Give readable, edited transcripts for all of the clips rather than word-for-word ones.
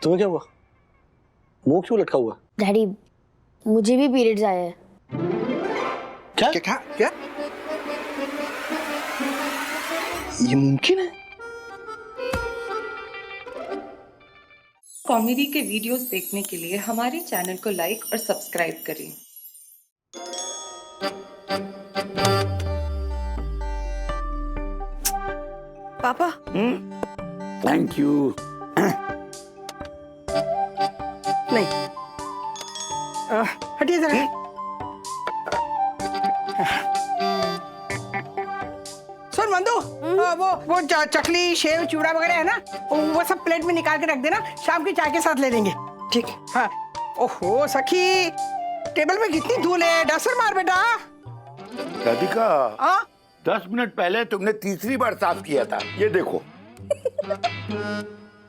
तुम्हें क्या हुआ? मुंह क्यों लटका हुआ? डैडी, मुझे भी पीरियड्स आए हैं। क्या? क्या? ये मुमकिन है? कॉमेडी के वीडियोस देखने के लिए हमारे चैनल को लाइक और सब्सक्राइब करें। पापा। Thank you. नहीं, हटिए जरा। सुन मंदू, वो चकली सेव चूड़ा वगैरह है ना, वो सब प्लेट में निकाल के रख देना, शाम की चाय के साथ ले लेंगे। ठीक है। हाँ। ओहो सखी, टेबल पे कितनी धूल है, डस्टर मार बेटा। राधिका, हाँ 10 मिनट पहले तुमने तीसरी बार साफ किया था, ये देखो।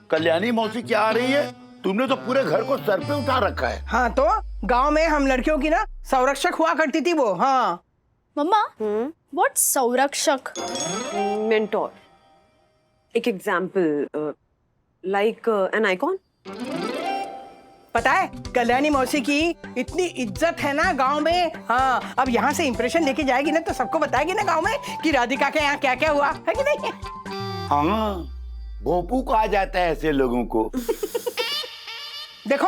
कल्याणी मौसी क्या आ रही है? तुमने तो पूरे घर को सर पे उठा रखा है। हाँ, तो गांव में हम लड़कियों की ना संरक्षक हुआ करती थी वो। हाँ मम्मा, व्हाट संरक्षक? मेंटोर, एक एग्जाम्पल, लाइक एन आइकॉन। पता है कल्याणी मौसी की इतनी इज्जत है ना गांव में। हाँ, अब यहाँ से इंप्रेशन लेके जाएगी ना तो सबको बताएगी ना गांव में कि राधिका के यहाँ क्या क्या हुआ है कि नहीं। हाँ, भोपू कहा जाता है ऐसे लोगों को। देखो,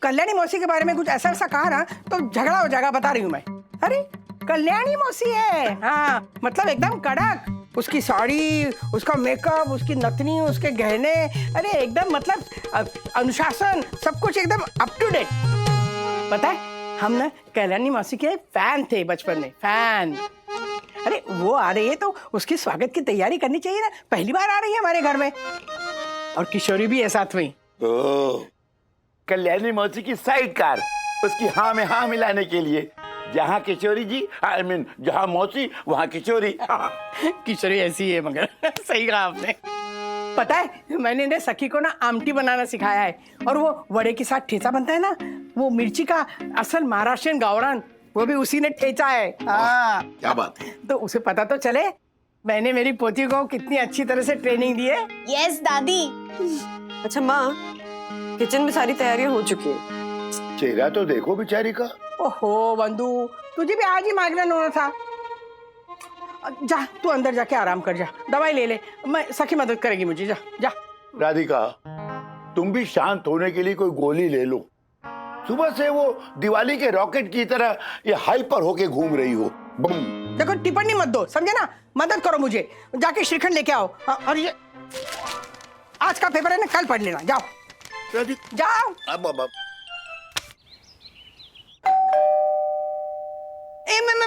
कल्याणी मौसी के बारे में कुछ ऐसा ऐसा कहा ना तो झगड़ा हो जाएगा, बता रही हूँ मैं। अरे कल्याणी मौसी है, हाँ मतलब एकदम कड़क। उसकी साड़ी, उसका मेकअप, उसकी नथनी, उसके गहने, अरे एकदम मतलब अनुशासन, सब कुछ एकदम अप टू डेट। पता है हम ना कल्याणी मौसी के फैन थे बचपन में, फैन। अरे वो आ रही है तो उसकी स्वागत की तैयारी करनी चाहिए ना, पहली बार आ रही है हमारे घर में। और किशोरी भी है साथ में। कल्याणी मौसी की साइड कार, उसकी हाँ में हाँ मिलाने के लिए। जहाँ किशोरी जी, आई मीन जहाँ मौसी वहाँ किशोरी। किशोरी ऐसी है मगर। सही कहा आपने। पता है मैंने ने सखी को ना आमटी बनाना सिखाया है, और वो वड़े के साथ ठेचा बनता है ना, वो मिर्ची का असल महाराष्ट्रियन गावरान, वो भी उसी ने ठेचा है। हाँ क्या बात है। तो उसे पता तो चले मैंने मेरी पोती को कितनी अच्छी तरह से ट्रेनिंग दी है। यस दादी। अच्छा माँ, किचन में सारी तैयारियां हो चुकी है। चेहरा तो देखो बेचारी का। ओहो बंधु, तुझे भी आज ही माइग्रेन होना था। जा तू अंदर जाके आराम कर, जा दवाई ले ले, मैं सखी मदद करेगी मुझे। जा जा। राधिका, तुम भी शांत होने के लिए कोई गोली ले लो। सुबह से वो दिवाली के रॉकेट की तरह ये हाइपर होके घूम रही हो। बम। देखो टिप्पणी मत दो, समझे ना, मदद करो मुझे। जाके श्रीखंड लेके आओ। और ये आज का पेपर है ना, कल पढ़ लेना। जाओ जाओ। अब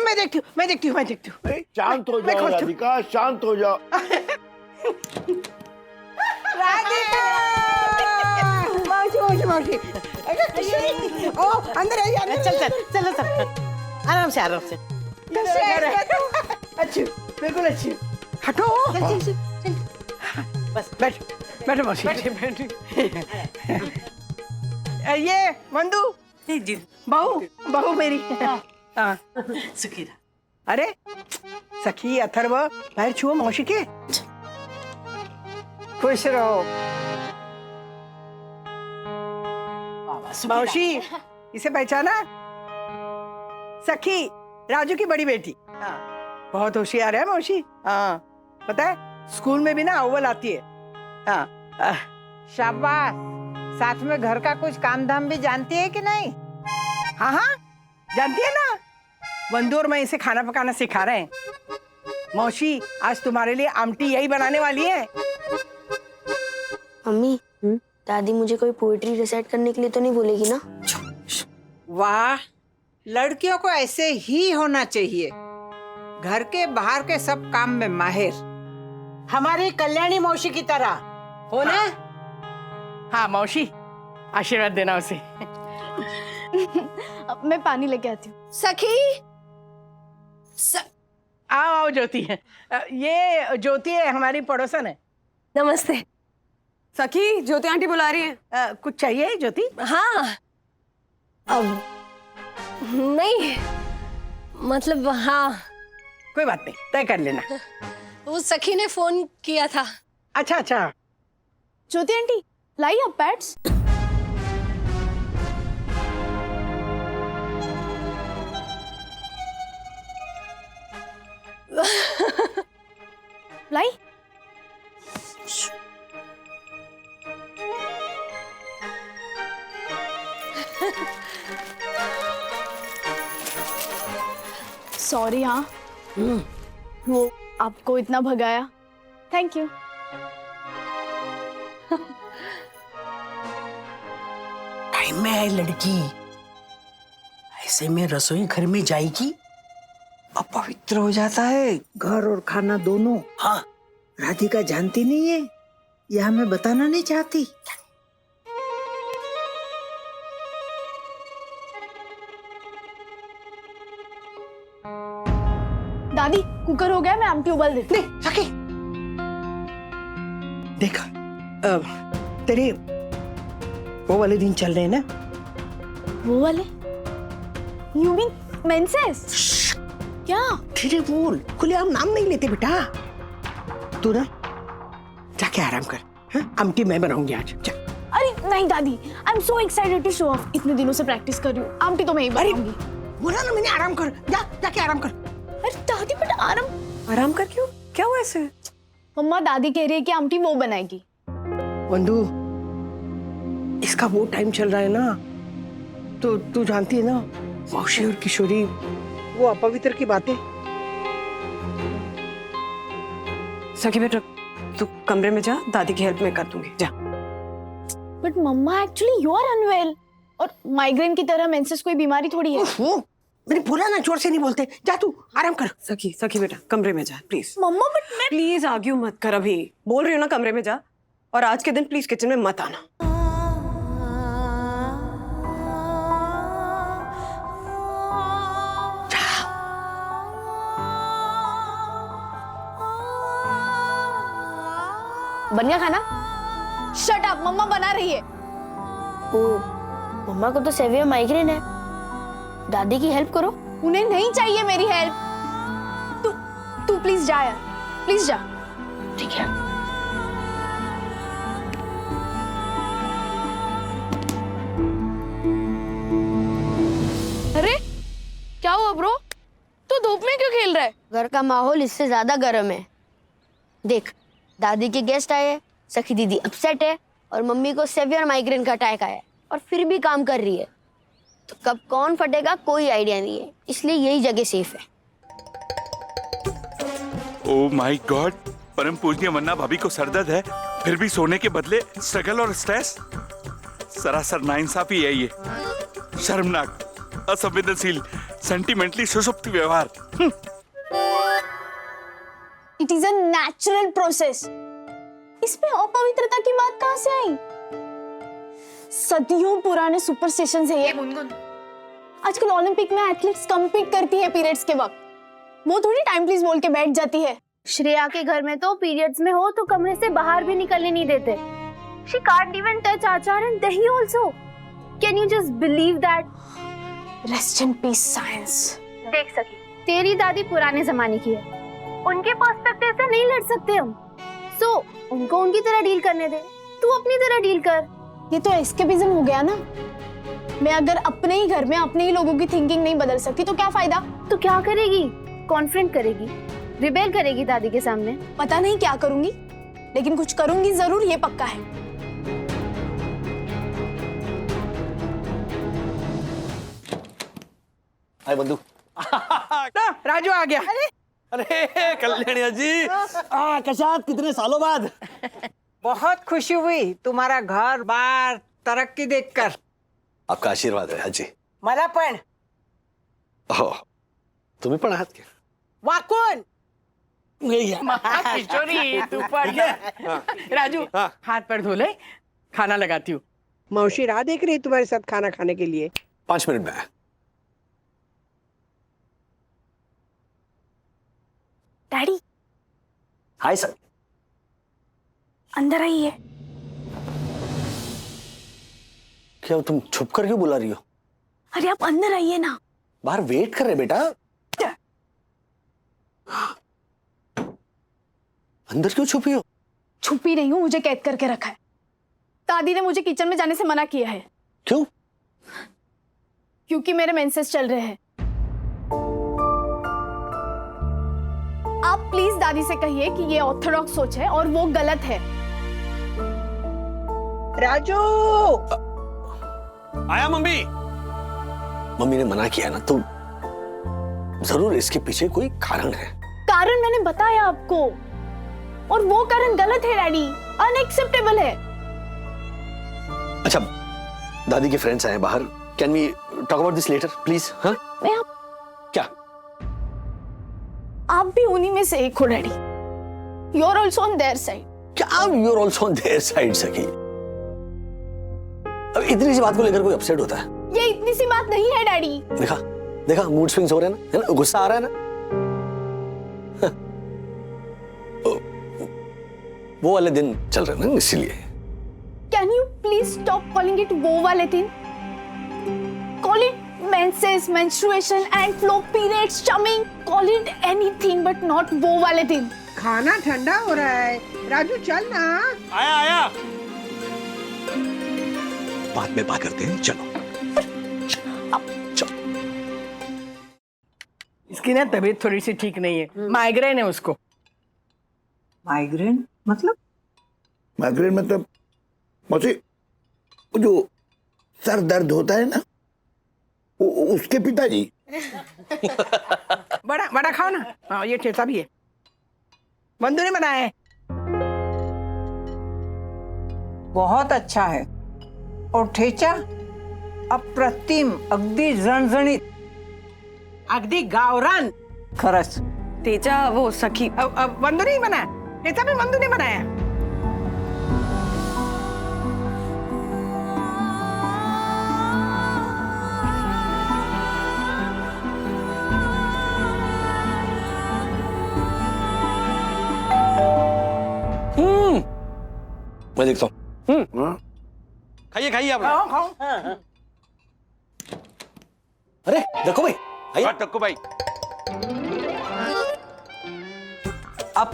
मैं देखती हूँ। शांत हो जाओ राधिका, शांत हो जाओ। राधिका! मौसी। ओ अंदर आइए। चलो आराम से अच्छी, बिल्कुल अच्छी। हटो। बस बैठो मौसी। ये मंदू जी। बहू मेरी। हाँ सुखी रहा। अरे सखी अथर्व, पैर छुओ मौसी के। खुश रहो मौसी। इसे पहचाना? सखी, राजू की बड़ी बेटी। हाँ, बहुत होशियार है मौसी। हाँ पता है स्कूल में भी ना अव्वल आती है। हाँ शाबाश। साथ में घर का कुछ काम धाम भी जानती है कि नहीं? हाँ जानती है ना, बंधु और मैं इसे खाना पकाना सिखा रहे हैं। मौसी आज तुम्हारे लिए आमटी यही बनाने वाली है। मम्मी, दादी मुझे कोई पोएट्री रिसाइट करने के लिए तो नहीं बोलेगी ना? वाह, लड़कियों को ऐसे ही होना चाहिए, घर के बाहर के सब काम में माहिर, हमारी कल्याणी मौसी की तरह हो ना। हाँ मौसी, आशीर्वाद देना उसे। अब मैं पानी लेके आती हूँ। सखी आओ ज्योति है। ये ज्योति है, हमारी पड़ोसन है। नमस्ते। सखी, ज्योति आंटी बुला रही है। कुछ चाहिए ज्योति? हाँ, अब नहीं, मतलब हाँ। कोई बात नहीं, तय कर लेना। वो सखी ने फोन किया था। अच्छा। ज्योति आंटी, लाई अप पैट्स। लाई। सॉरी हाँ, वो आपको इतना भगाया। Thank you. टाइम में आई लड़की, ऐसे में रसोई घर में जाएगी, अपवित्र हो जाता है घर और खाना दोनों। हाँ, राधिका जानती नहीं है, यह मैं बताना नहीं चाहती। दादी कुकर हो गया, मैं आमटी उबाल देती हूँ। नहीं सखी, देखा तेरे वो वाले दिन चल रहे हैं ना? वो वाले? You mean menses? क्या? धीरे बोल, खुलेआम नाम नहीं लेते बेटा। तू ना जाके आराम कर, हाँ? आमटी मैं बनाऊंगी आज, जा। अरे नहीं दादी, I am so excited to show off. इतने दिनों से प्रैक्टिस कर रही हूँ, आमटी तो मैं ही बनाऊंगी। बोला ना मैंने, आराम कर, जा जाके आराम कर। अरे दादी बट आराम कर क्यों? क्या हुआ ऐसे? मम्मा दादी कह रही है कि आमटी वो बनाएगी। वंदू, इसका वो टाइम चल रहा है ना, तो तू जानती है ना, मौसी और किशोरी वो अपवित्र की बातें। सखी बेटा तू कमरे में जा, दादी की हेल्प मैं कर दूंगी, जा। But mamma actually you are unwell, और माइग्रेन की तरह मेंसेस कोई बीमारी थोड़ी है। मैंने बोला ना जोर से नहीं बोलते, जा तू आराम कर। सखी बेटा कमरे में जा प्लीज। मम्मा बट मैं प्लीज आर्ग्यू मत कर, अभी बोल रही हो ना कमरे में जा, और आज के दिन प्लीज किचन में मत आना। बन गया खाना? शट अप, मम्मा बना रही है। ओ, मम्मा को तो सेवियर माइग्रेन है, दादी की हेल्प करो। उन्हें नहीं चाहिए मेरी हेल्प। तू प्लीज जा यार, प्लीज जा। ठीक है। अरे क्या हुआ ब्रो? तू धूप में क्यों खेल रहा है? घर का माहौल इससे ज्यादा गर्म है। देख, दादी के गेस्ट आए हैं, सखी दीदी अपसेट है, और मम्मी को सेवियर माइग्रेन का अटैक आया है, और फिर भी काम कर रही है। तो कब कौन फटेगा कोई आइडिया नहीं है, इसलिए यही जगह सेफ है। ओह माय गॉड, परम पूजनीय मन्ना भाभी को सरदर्द है, फिर भी सोने के बदले स्ट्रगल और स्ट्रेस। सरासर नाइंसाफी है ये, शर्मनाक, असंवेदनशील, सेंटिमेंटली सुषुप्त व्यवहार। It is a natural process. इसमें अपवित्रता की बात कहाँ से आई? सदियों पुराने सुपरस्टिशन है ये। आजकल ओलंपिक में एथलीट्स कम्पीट करती है पीरियड्स के वक्त, वो थोड़ी टाइम प्लीज बोल के बैठ जाती है। श्रेया के घर में तो पीरियड्स में हो तो कमरे से बाहर भी निकलने नहीं देते। She can't even touch achar and dahi also. Can you just believe that? Rest in peace science. देख सकी, तेरी दादी पुराने जमाने की है, उनके पर्सपेक्टिव से नहीं लड़ सकते हम। सो उनको उनकी तरह डील करने दे, तू अपनी तरह डील कर। ये तो एस्केपिज्म हो गया ना। मैं अगर अपने ही घर में अपने ही लोगों की थिंकिंग नहीं बदल सकती तो क्या फायदा? तो क्या करेगी? कॉन्फ्रेंट करेगी, रिबेल करेगी दादी के सामने। पता नहीं क्या करूंगी, लेकिन कुछ करूंगी जरूर, ये पक्का है। हाय बंधु। राजू आ गया। अरे कल्याणी जी, कशात कितने सालों बाद। बहुत खुशी हुई तुम्हारा घर बार तरक्की देखकर। आपका आशीर्वाद है हाजी। मला पण। हो, तुम्ही पण आहात की? वाकून किशोरी तू पण। राजू हाथ पैर धो ले, खाना लगाती हूँ। मौसी राह देख रही है तुम्हारे साथ खाना खाने के लिए। 5 मिनट में आया। Daddy hi sir. अंदर आइए। क्या तुम छुप कर क्यों बुला रही हो? अरे आप अंदर आइए ना। बाहर वेट कर रहे बेटा। अंदर क्यों छुपी हो? छुपी नहीं हूं, मुझे कैद करके रखा है। दादी ने मुझे किचन में जाने से मना किया है। क्यों? क्योंकि मेरे मेंसेस चल रहे हैं। आप प्लीज दादी से कहिए कि ये ऑर्थोडॉक्स सोच है और वो गलत है। राजू, आया मम्मी। मम्मी ने मना किया ना, तो जरूर इसके पीछे कोई कारण है। कारण मैंने बताया आपको, और वो कारण गलत है डैडी, अनएक्सेप्टेबल है। अच्छा, दादी के फ्रेंड्स आए बाहर, can we talk about this letter please? हाँ, क्या? आप भी उन्हीं में से एक हो daddy. You are also on their side. क्या you are also on their side Sakhi? अब इतनी सी बात को लेकर कोई अपसेट होता है? ये इतनी सी बात नहीं है डैडी। देखा देखा, मूड स्विंग्स हो रहे हैं ना, है ना, गुस्सा आ रहा है ना। वो वाले दिन चल रहे हैं ना, इसलिए। Can you please stop calling it वो वाले दिन? Call it menses, menstruation and flow periods, चमिंग, call it anything but not वो वाले दिन। खाना ठंडा हो रहा है, राजू चल ना। आया आया, बाद में बात करते हैं, चलो। इसकी ना तबीयत थोड़ी सी ठीक नहीं है, माइग्रेन है उसको। माइग्रेन मतलब? माइग्रेन मतलब मौसी, वो जो सर दर्द होता है ना, उसके पिताजी। बड़ा बड़ा खाओ ना। हाँ, ये ठेचा भी है, बंधु ने बनाया है। बहुत अच्छा है। और ठेचा अप्रतिम, अगदी झणझणीत, अगदी गावरान। खरंच तेजा वो सखी अब बंधु ने बनाया, ठेचा भी बंधु ने बनाया। मैं देखता हूँ। खाइए खाइए आप। खाओ खाओ। अरे देखो भाई, आइए। टक्कू भाई, आप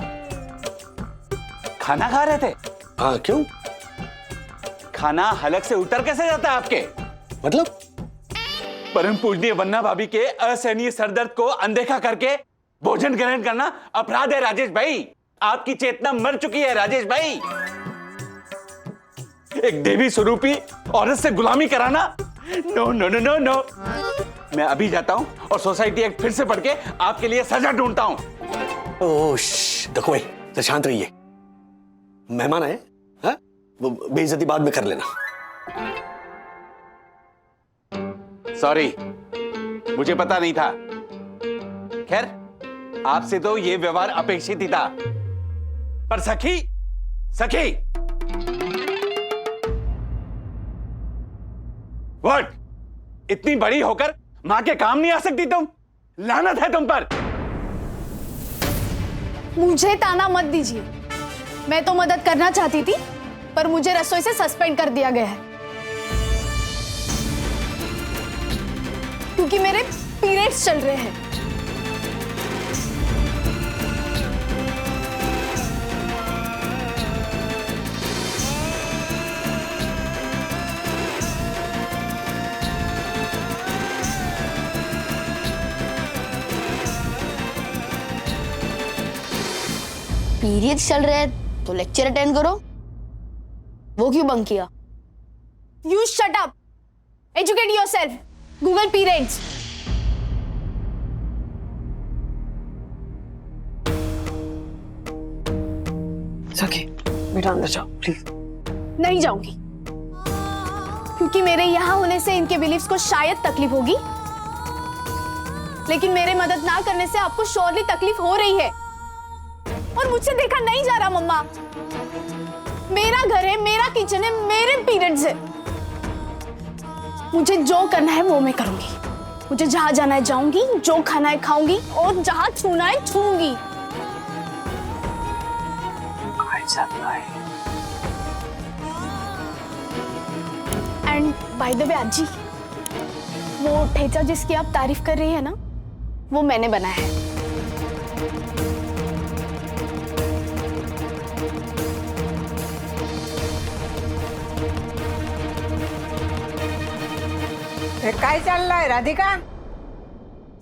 खाना खा रहे थे? हाँ, क्यों? खाना हलक से उतर कैसे जाता है आपके? मतलब? परम पूजनीय वन्ना भाभी के असहनीय सरदर्द को अनदेखा करके भोजन ग्रहण करना अपराध है राजेश भाई। आपकी चेतना मर चुकी है राजेश भाई। एक देवी स्वरूपी औरत से गुलामी कराना, no no no no no. मैं अभी जाता हूं और सोसाइटी एक्ट फिर से पढ़ के आपके लिए सजा ढूंढता हूं। ओह, देखो भाई, तो शांत रहिए, मेहमान आए। हाँ, वो बेइज्जती बाद में कर लेना। सॉरी, मुझे पता नहीं था। खैर, आपसे तो ये व्यवहार अपेक्षित ही था। पर सखी, सखी, व्हाट? इतनी बड़ी होकर मां के काम नहीं आ सकती तुम? लानत है तुम पर। मुझे ताना मत दीजिए, मैं तो मदद करना चाहती थी, पर मुझे रसोई से सस्पेंड कर दिया गया है क्योंकि मेरे पीरियड्स चल रहे हैं। पीरियड्स चल रहे हैं तो लेक्चर अटेंड करो, वो क्यों बंक किया? You shut up. Educate yourself. Google periods. सखी बेटा अंदर जाओ प्लीज। नहीं जाऊंगी, क्योंकि मेरे यहाँ होने से इनके बिलीफ्स को शायद तकलीफ होगी, लेकिन मेरे मदद ना करने से आपको श्योरली तकलीफ हो रही है और मुझसे देखा नहीं जा रहा। मम्मा, मेरा घर है, मेरा किचन है, मेरे पीरियड्स है। मुझे जो करना है वो मैं करूंगी। मुझे जहां जाना है जाऊंगी, जो खाना है खाऊंगी और जहां छूना है छूंगी। एंड बाय द वे आजी, वो ठेचा जिसकी आप तारीफ कर रही है ना, वो मैंने बनाया है। काय चल रहा है राधिका?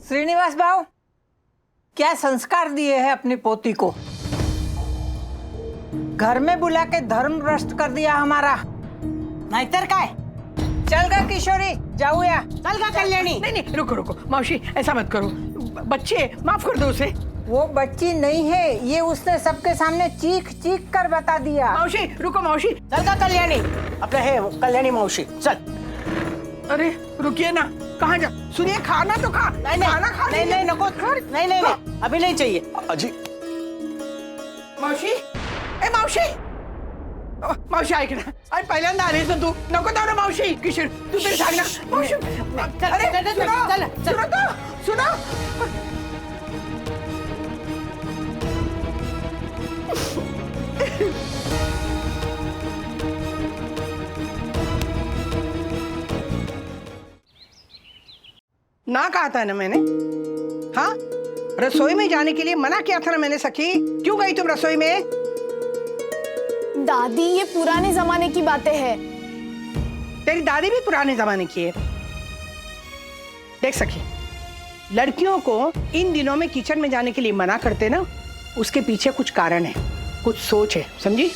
श्रीनिवास भाव क्या संस्कार दिए हैं अपनी पोती को? घर में बुला के धर्म भ्रष्ट कर दिया हमारा। नाहीतर काय? चल गा किशोरी, जाऊया। चल गा कल्याणी। नहीं नहीं, रुको रुको मौसी, ऐसा मत करो। बच्चे, माफ कर दो उसे। वो बच्ची नहीं है, ये उसने सबके सामने चीख चीख कर बता दिया। मौसी रुको मौसी। चल का कल्याणी, अपने है वो कल्याणी मौसी, चल। अरे रुकिए ना, कहाँ जा? सुनिए, खाना तो खा। नहीं नहीं, खाना खा नहीं नहीं, नको, नहीं नहीं नहीं, अभी नहीं चाहिए। अजी मावशी, ए मावशी, मावशी ऐक ना, अरे पहिल्यांदा आलीस ना तू, नको जाऊ ना मावशी. किशोर तू तरी सांग ना मावशी. अरे सुनो तो, सुनो. ना कहा था ना मैंने, हाँ रसोई में जाने के लिए मना किया था ना मैंने. सखी क्यों गई तुम रसोई में? दादी ये पुराने जमाने की बातें हैं। तेरी दादी भी पुराने जमाने की है. देख सखी, लड़कियों को इन दिनों में किचन में जाने के लिए मना करते ना, उसके पीछे कुछ कारण है, कुछ सोच है, समझी?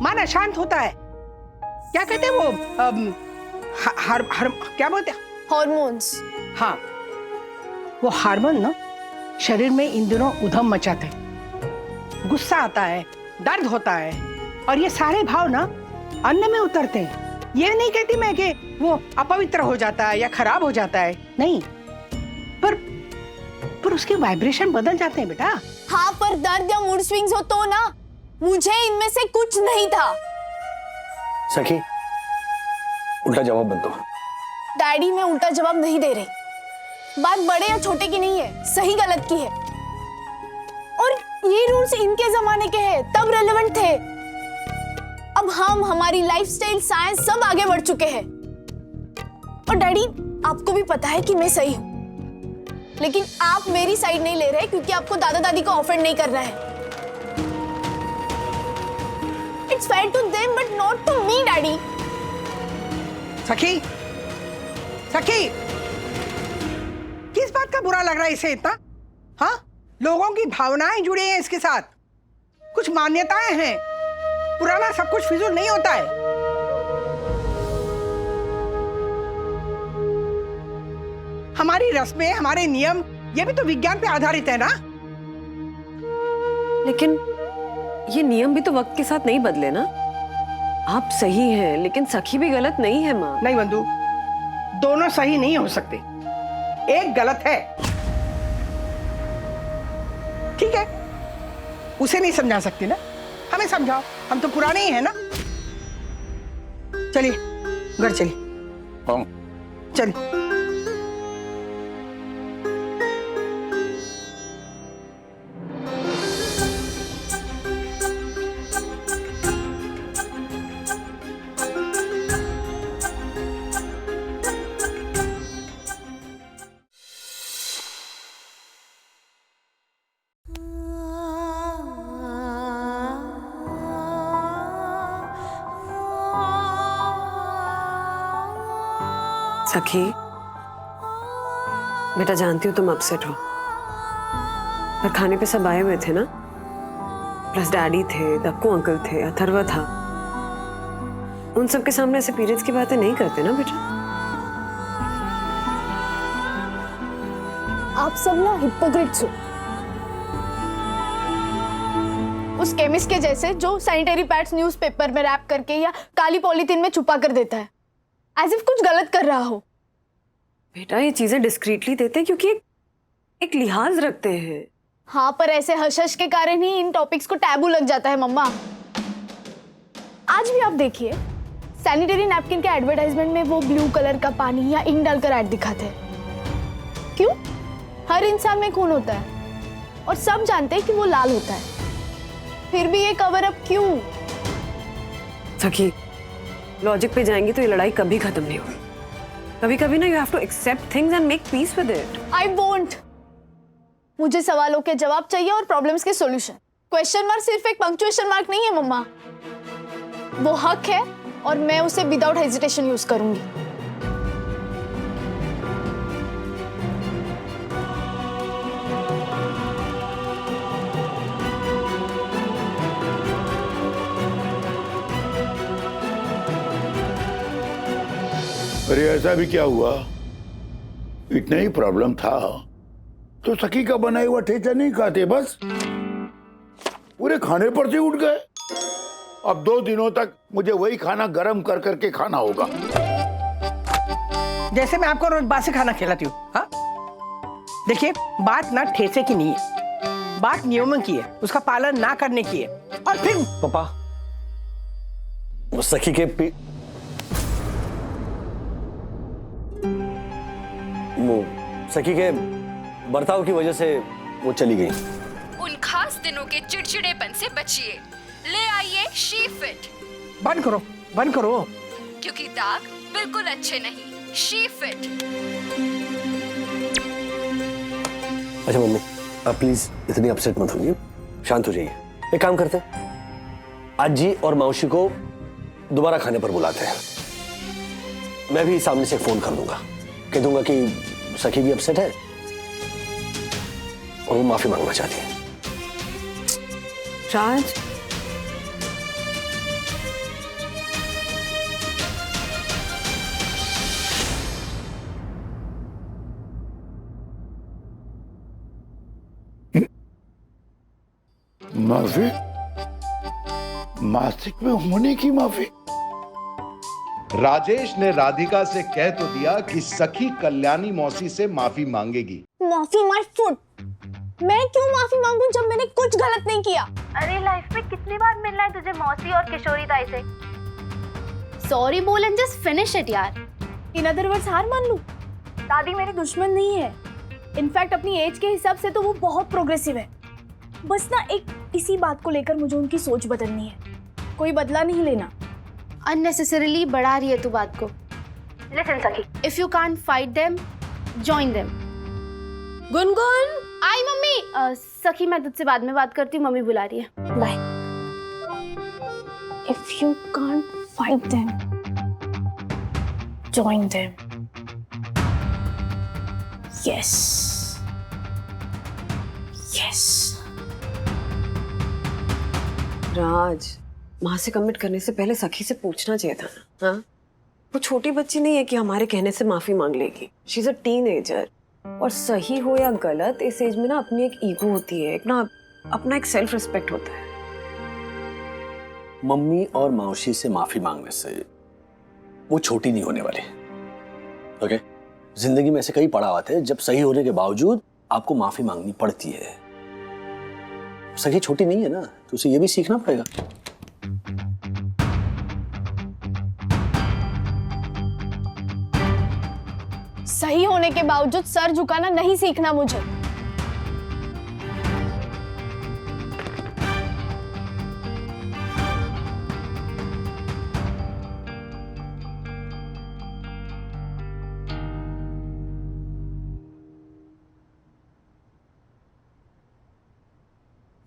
मन अशांत होता है. क्या कहते हैं वो क्या बोलते हैं? हॉर्मोन्स. हाँ, वो हार्मोन ना शरीर में इन दिनों उधम मचाते हैं. गुस्सा आता है, दर्द होता है, और ये सारे भाव ना अन्न में उतरते हैं. ये नहीं कहती मैं कि वो अपवित्र हो जाता है या खराब हो जाता है, नहीं, पर उसके वाइब्रेशन बदल जाते हैं बेटा. हाँ, पर दर्द या मूड स्विंग्स हो तो ना, मुझे इनमें से कुछ नहीं था. सखी उल्टा जवाब मत दो. डैडी मैं उल्टा जवाब नहीं दे रही. बात बड़े या छोटे की नहीं है, सही गलत की है. और ये रूल्स इनके जमाने के हैं, तब रेलेवेंट थे. अब हम, हमारी लाइफस्टाइल, साइंस सब आगे बढ़ चुके हैं. और डैडी आपको भी पता है कि मैं सही हूं, लेकिन आप मेरी साइड नहीं ले रहे क्योंकि आपको दादा दादी को ऑफेंड नहीं करना है. It's fair to them but not to me daddy. सखी, सखी, किस बात का बुरा लग रहा है इसे इतना? हाँ, लोगों की भावनाएं जुड़ी हैं इसके साथ, कुछ मान्यताएं हैं. पुराना सब कुछ फिजूल नहीं होता है. हमारी रस्में, हमारे नियम, ये भी तो विज्ञान पे आधारित है ना. लेकिन ये नियम भी तो वक्त के साथ नहीं बदले ना. आप सही हैं, लेकिन सखी भी गलत नहीं है माँ. नहीं बंधु, दोनों सही नहीं हो सकते, एक गलत है. ठीक है, उसे नहीं समझा सकती ना, हमें समझाओ, हम तो पुराने ही हैं ना. चलिए घर चलिए. चलिए. सखी बेटा, जानती हूँ तुम अपसेट हो, पर खाने पे सब आए हुए थे ना. प्लस डैडी थे, दक्कू अंकल थे, अथर्वा था. उन सब के सामने ऐसे पीरियड्स की बातें नहीं करते ना बेटा. आप सब ना हिपोक्रेट्स हो. उस केमिस्ट के जैसे जो सैनिटरी पैड्स न्यूज़पेपर में रैप करके या काली पॉलीथीन में छुपा कर देता है, एज इफ कुछ गलत कर रहा हो. बेटा ये चीजें डिस्क्रीटली देते हैं क्योंकि एक लिहाज रखते हैं. हाँ, पर ऐसे हश हश के कारण ही इन टॉपिक्स को टैबू लग जाता है मम्मा. आज भी आप देखिए, सैनिटरी नैपकिन के एडवर्टाइजमेंट में वो ब्लू कलर का पानी या इंक डालकर ऐड दिखाते हैं. क्यों? हर इंसान में खून होता है और सब जानते हैं कि वो लाल होता है, फिर भी ये कवर अप क्यों? सखी लॉजिक पे जाएंगी तो ये लड़ाई कभी खत्म नहीं होगी. कभी कभी ना you have to accept things and make peace with it. I won't. मुझे सवालों के जवाब चाहिए और प्रॉब्लम्स के सॉल्यूशन. क्वेश्चन मार्क सिर्फ एक पंक्चुएशन मार्क नहीं है मम्मा, वो हक है और मैं उसे विदाउट हेजिटेशन यूज करूंगी. अरे ऐसा भी क्या हुआ, इतना ही प्रॉब्लम था तो सखी का बनाया हुआ ठेचा नहीं खाते, बस पूरे खाने पर से उठ गए। अब 2 दिनों तक मुझे वही खाना गरम कर करके खाना होगा। जैसे मैं आपको रोज बासी खाना खिलाती हूँ। हाँ, देखिए बात ना ठेसे की नहीं है, बात नियमों की है, उसका पालन ना करने की है। और फिर पापा, वो सखी के वो सखी के बर्ताव की वजह से वो चली गई। उन खास दिनों के चिड़चिड़ेपन से बचिए। ले आइए शी फिट। बंद करो, बंद करो। क्योंकि दाग बिल्कुल अच्छे नहीं। She fit. अच्छा मम्मी, आप प्लीज इतनी अपसेट मत होइए, शांत हो जाइए। एक काम करते हैं, आज जी और मौसी को दोबारा खाने पर बुलाते हैं। मैं भी सामने से फोन कर दूंगा, कह दूंगा कि सखी भी अपसेट है और वो माफी मांगना चाहती है। राज, माफी? मासिक में होने की माफी? राजेश ने राधिका से कह तो दिया कि सखी कल्याणी मौसी से माफी मांगेगी। माफी माय फुट। मैं क्यों माफी मांगूं जब मैंने कुछ गलत नहीं किया? अरे लाइफ में कितनी बार मिलना है तुझे मौसी और किशोरी ताई से? सॉरी बोल एंड जस्ट फिनिश इट यार। इन अदर वर्ड्स हार मान लूं? दादी मेरी दुश्मन नहीं है। इनफैक्ट अपनी एज के हिसाब से तो वो बहुत प्रोग्रेसिव है। बस ना एक इसी बात को लेकर मुझे उनकी सोच बदलनी है। कोई बदला नहीं लेना। अननेसेसरीली बढ़ा रही है तू बात को। लिसन सखी, if you can't fight them, join them. Gungun, I mummy. सखी मैं तुझसे बाद में बात करती हूँ, मम्मी बुला रही है। Bye. If you can't fight them, join them. Yes, yes. Raj, माँ से कमिट करने से पहले सखी से पूछना चाहिए था ना। हाँ, वो छोटी बच्ची नहीं है कि हमारे कहने से माफी मांग लेगी। She is a teenager. और सही हो या गलत, इस एज में ना अपनी एक ईगो होती है, एक ना अपना एक सेल्फ रिस्पेक्ट होता है। मम्मी और मौसी से माफी मांगने से वो छोटी नहीं होने वाली। ओके? जिंदगी में ऐसे कई पड़ाव आते हैं जब सही होने के बावजूद आपको माफी मांगनी पड़ती है। सखी छोटी नहीं है ना, तो उसे ये भी सीखना पड़ेगा। सही होने के बावजूद सर झुकाना नहीं सीखना मुझे।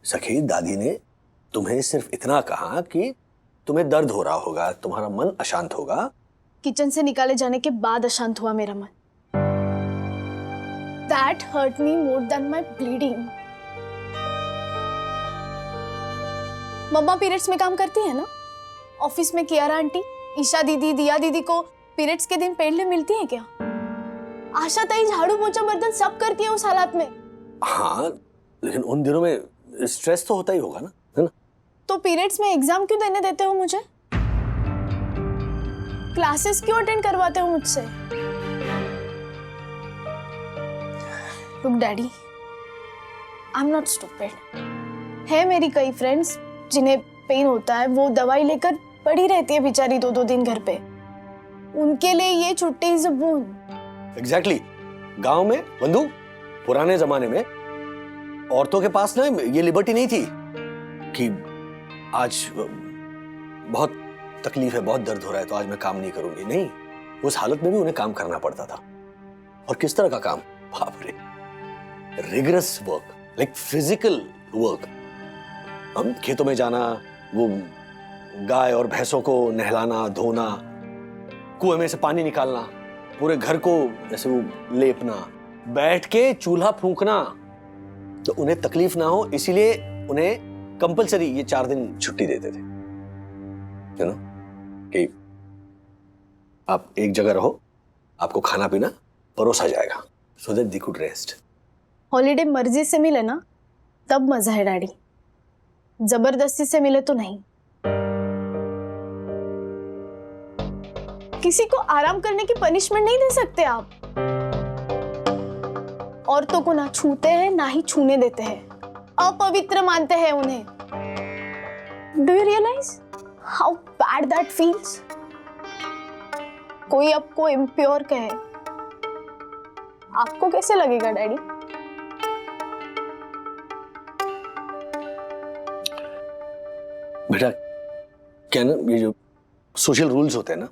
सखी, दादी ने तुम्हें सिर्फ इतना कहा कि तुम्हें दर्द हो रहा होगा, तुम्हारा मन अशांत होगा। किचन से निकाले जाने के बाद अशांत हुआ मेरा मन। That hurt me more than my bleeding. Mamma periods में काम करती है ना? ऑफिस में कियारा आंटी, ईशा दीदी, दिया दीदी को पीरियड्स के दिन पेड लीव मिलती है क्या? आशा ताई झाड़ू पोछा बर्तन सब करती है उस हालात में। हाँ, लेकिन उन दिनों में स्ट्रेस तो होता ही होगा ना, है ना? तो पीरियड्स में एग्जाम क्यों देने देते हो मुझे? क्लासेस क्यों अटेंड करवाते हो मुझसे? Look daddy, I am not stupid. है मेरी कई फ्रेंड्स जिन्हें पेन होता है, वो दवाई लेकर पड़ी रहती है बेचारी 2-2 दिन घर पे। उनके लिए ये छुट्टी इज अ बोन। एग्जैक्टली। गांव में बंधु, पुराने जमाने में औरतों के पास ना ये लिबर्टी नहीं थी कि आज बहुत तकलीफ है, बहुत दर्द हो रहा है तो आज मैं काम नहीं करूंगी। नहीं, उस हालत में भी उन्हें काम करना पड़ता था। और किस तरह का काम? बाप रे, rigorous work, like physical work. हम खेतों में जाना, वो गाय और भैंसों को नहलाना, धोना, कुएं में से पानी निकालना, पूरे घर को ऐसे वो लेपना, बैठ के चूल्हा फूंकना, तो उन्हें तकलीफ ना हो इसीलिए उन्हें कंपलसरी ये 4 दिन छुट्टी देते थे, यू नो, कि आप एक जगह रहो आपको खाना पीना परोसा जाएगा so that they could rest. Holiday मर्जी से मिले ना तब मजा है डैडी, जबरदस्ती से मिले तो नहीं। किसी को आराम करने की पनिशमेंट नहीं दे सकते आप। औरतों को ना छूते हैं ना ही छूने देते हैं, अपवित्र मानते हैं उन्हें। Do you realize how bad that feels? कोई आपको इम्प्योर कहे, आपको कैसे लगेगा डैडी? बेटा क्या ना, ये जो सोशल रूल्स होते हैं ना,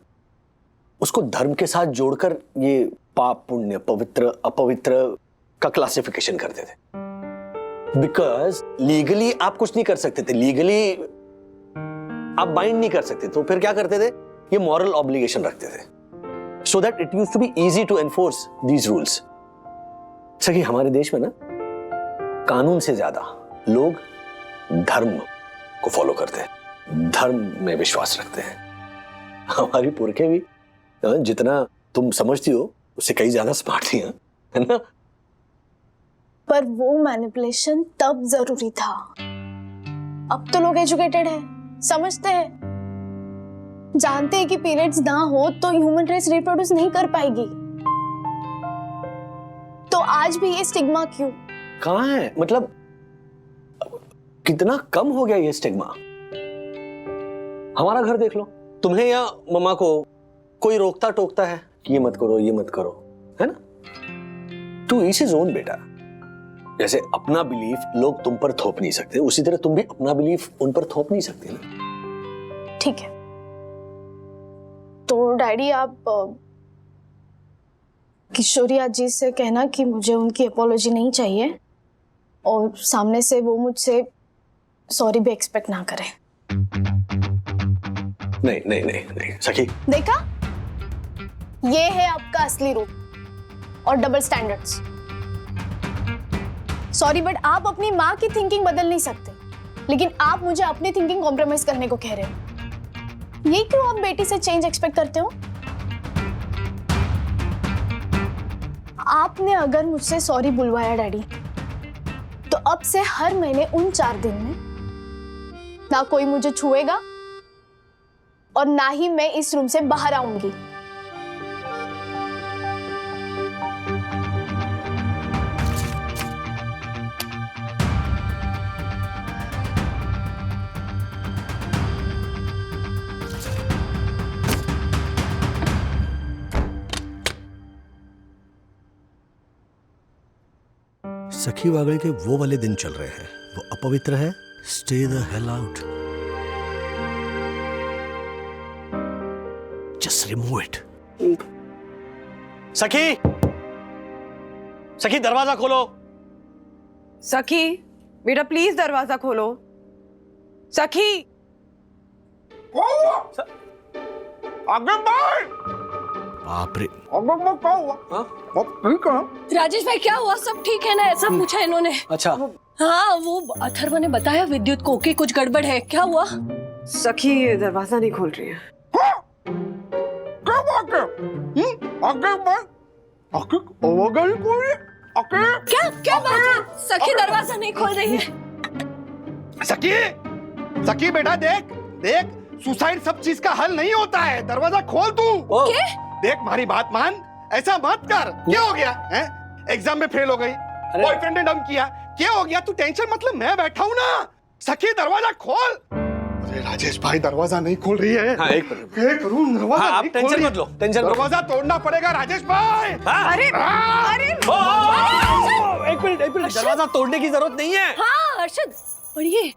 उसको धर्म के साथ जोड़कर ये पाप पुण्य पवित्र अपवित्र का क्लासिफिकेशन करते थे। बिकॉज लीगली आप कुछ नहीं कर सकते थे, लीगली आप बाइंड नहीं कर सकते, तो फिर क्या करते थे, ये मॉरल ऑब्लिगेशन रखते थे so that it used to be easy to enforce these rules. जैसे कि हमारे देश में ना कानून से ज्यादा लोग धर्म को फॉलो करते हैं, धर्म में विश्वास रखते हैं। हमारी पुरखे भी जितना तुम समझती हो उससे कई ज्यादा स्मार्ट थी, है ना? पर वो मैनिपुलेशन तब जरूरी था। अब तो लोग एजुकेटेड हैं, समझते हैं, जानते हैं कि पीरियड्स ना हो तो ह्यूमन रेस रिप्रोड्यूस नहीं कर पाएगी। तो आज भी ये स्टिग्मा क्यों? कहाँ है? मतलब कितना कम हो गया ये स्टिग्मा। हमारा घर देख लो, तुम्हें या मम्मा को कोई रोकता टोकता है कि ये मत करो ये मत करो, है ना? टू ईच हिज ओन बेटा। जैसे अपना बिलीफ लोग तुम पर थोप नहीं सकते, उसी तरह तुम भी अपना बिलीफ उन पर थोप नहीं सकते ना। ठीक है, तो डैडी आप किशोरी जी से कहना कि मुझे उनकी अपॉलॉजी नहीं चाहिए और सामने से वो मुझसे सॉरी भी एक्सपेक्ट ना करें। नहीं नहीं नहीं नहीं सखी। देखा, ये है आपका असली रूप और डबल स्टैंडर्ड्स। सॉरी बट आप अपनी माँ की थिंकिंग बदल नहीं सकते, लेकिन आप मुझे अपनी थिंकिंग कॉम्प्रोमाइज करने को कह रहे हो। ये क्यों आप बेटी से चेंज एक्सपेक्ट करते हो? आपने अगर मुझसे सॉरी बुलवाया डैडी, तो अब से हर महीने उन 4 दिन में ना कोई मुझे छुएगा और ना ही मैं इस रूम से बाहर आऊंगी। सखी वागड़ के वो वाले दिन चल रहे हैं, वो अपवित्र है। Stay the hell out, just remove it. सखी, सखी दरवाजा खोलो। सखी बेटा प्लीज दरवाजा खोलो। सखी आगे बढ़। बाप रे, राजेश भाई क्या हुआ? सब ठीक है ना? ऐसा पूछा इन्होंने। अच्छा हाँ, वो अथर्व ने बताया विद्युत को कि कुछ गड़बड़ है। क्या हुआ? सखी दरवाजा नहीं खोल रही है। क्या बात है? आगे बढ़। आगे ओवरगल खोल। आगे क्या बात है? सखी दरवाजा नहीं खोल रही है। सखी, सखी बेटा देख देख, सुसाइड सब चीज का हल नहीं होता है। दरवाजा खोल तू। देख हमारी बात मान, ऐसा मत कर। क्या हो गया है? एग्जाम में फेल हो गई, बॉयफ्रेंड ने डंप किया, क्या हो गया? तू टेंशन मतलब मैं बैठा हूं ना। सखी दरवाजा खोल। अरे राजेश भाई दरवाजा नहीं खोल रही है। हाँ, एक करूं? दरवाजा आप नहीं खोल टेंशन रही। मत लो, टेंशन दरवाजा तोड़ना पड़ेगा राजेश भाई। अरे अरे एक मिनट, दरवाजा तोड़ने की जरूरत नहीं है। हाँ अर्शद, पढ़िए।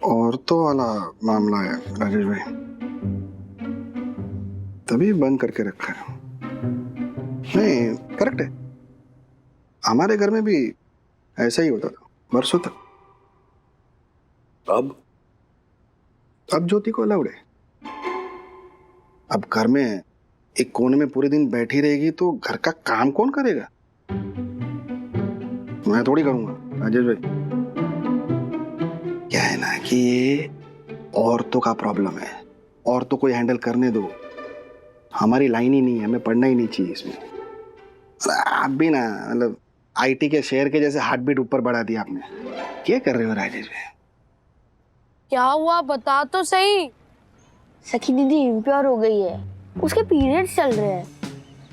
औरतों वाला मामला है राजेश भाई, तभी बंद करके रखा है। नहीं करेक्ट है, हमारे घर में भी ऐसा ही होता था वर्षों तक। अब ज्योति को अलाउड है। अब घर में एक कोने में पूरे दिन बैठी रहेगी तो घर का काम कौन करेगा? मैं थोड़ी करूंगा। राजेश भाई, क्या है ना कि ये औरतों का प्रॉब्लम है, औरतों को हैंडल करने दो। हमारी लाइन ही नहीं है, हमें पढ़ना ही नहीं चाहिए इसमें। आप भी ना मतलब आईटी के शेयर के जैसे हार्ट बीट ऊपर बढ़ा दिया आपने। क्या कर रहे हो राजेश भाई? क्या हुआ बता तो सही। सखी दीदी इम्प्योर हो गई है, उसके पीरियड्स चल रहे हैं।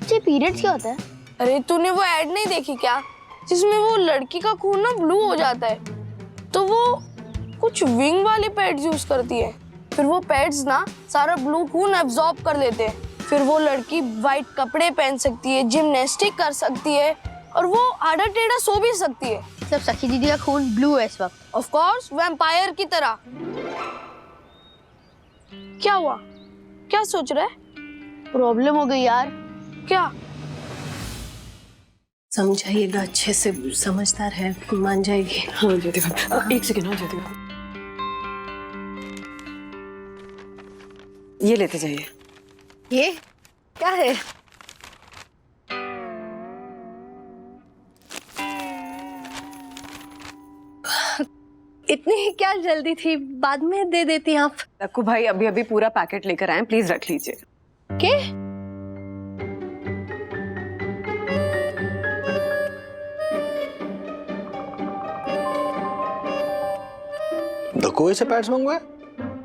जी पीरियड्स क्या होता है? अरे तूने वो ऐड नहीं देखी क्या, जिसमें वो लड़की का खून ना ब्लू हो जाता है, तो वो कुछ विंग वाले पैड्स यूज करती है, फिर वो पैड्स ना सारा ब्लू खून एब्जॉर्ब कर लेते हैं, फिर वो लड़की वाइट कपड़े पहन सकती है, जिमनास्टिक कर सकती है और वो आड़ा टेढ़ा सो भी सकती है। मतलब सखी दीदी का खून ब्लू है इस वक्त? ऑफ कोर्स, वैम्पायर की तरह। क्या हुआ, क्या सोच रहा है? प्रॉब्लम हो गई यार। क्या? समझाइएगा अच्छे से, समझदार है, मान जाएगी। हाँ ज्योति भाभी, एक सेकेंड। हाँ ज्योति भाभी, ये लेते जाइए। ये क्या है? इतनी क्या जल्दी थी, बाद में दे देती आप। दक्कू भाई अभी अभी पूरा पैकेट लेकर आए, प्लीज रख लीजिए। के? दक्कू से पैड्स मंगवाए?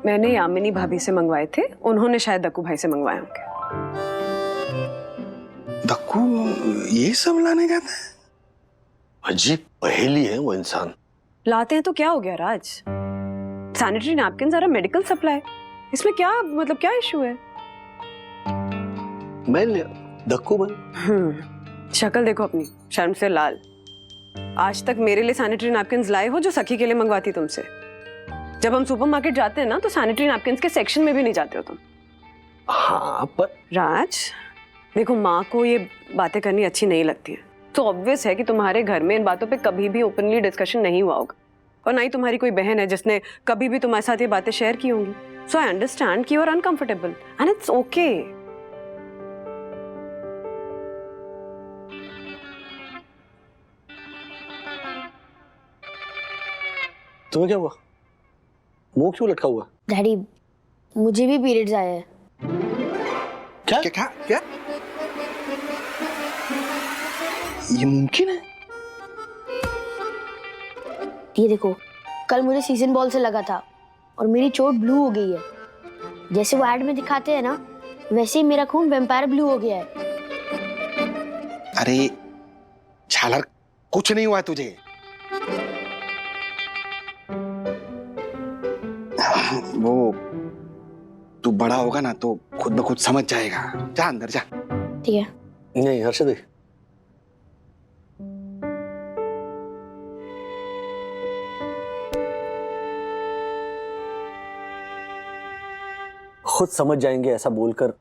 मैंने यामिनी भाभी से मंगवाए थे, उन्होंने शायद दक्कू भाई से मंगवाए होंगे। दक्कू ये सब लाने जाता है? अजीब पहेली है वो इंसान। लाते हैं तो क्या हो गया राज? सैनिटरी नैपकिन जरा मेडिकल सप्लाई, इसमें क्या मतलब क्या इशू है? मैं दक्कू बन। शक्ल देखो अपनी, शर्म से लाल। आज तक मेरे लिए सैनिटरी नैपकिन्स लाए हो जो सखी के लिए मंगवाती तुमसे। जब हम सुपरमार्केट जाते हैं ना तो सैनिटरी नैपकिन्स के सेक्शन में भी नहीं जाते हो तुम। हाँ पर राज देखो, माँ को ये बातें करनी अच्छी नहीं लगती है, तो ऑब्वियस है कि तुम्हारे घर में इन बातों पे कभी भी ओपनली डिस्कशन नहीं हुआ होगा, और ना ही तुम्हारी कोई बहन है जिसने कभी भी तुम्हारे साथ ये बातें शेयर की होंगी। सो आई अंडरस्टैंड कि you are uncomfortable and it's okay. तुम्हें क्या हुआ? मुंह क्यों लटका हुआ? डैडी मुझे भी पीरियड्स आए हैं। क्या क्या क्या? ये मुमकिन है? ये देखो, कल मुझे सीजन बॉल से लगा था और मेरी चोट ब्लू हो गई है। जैसे वो ऐड में दिखाते हैं ना, वैसे ही मेरा खून वैम्पायर ब्लू हो गया है। अरे झालर, कुछ नहीं हुआ तुझे। वो तू बड़ा होगा ना तो खुद ब खुद समझ जाएगा। जा अंदर जा। ठीक है। नहीं हर्षद, खुद समझ जाएंगे ऐसा बोलकर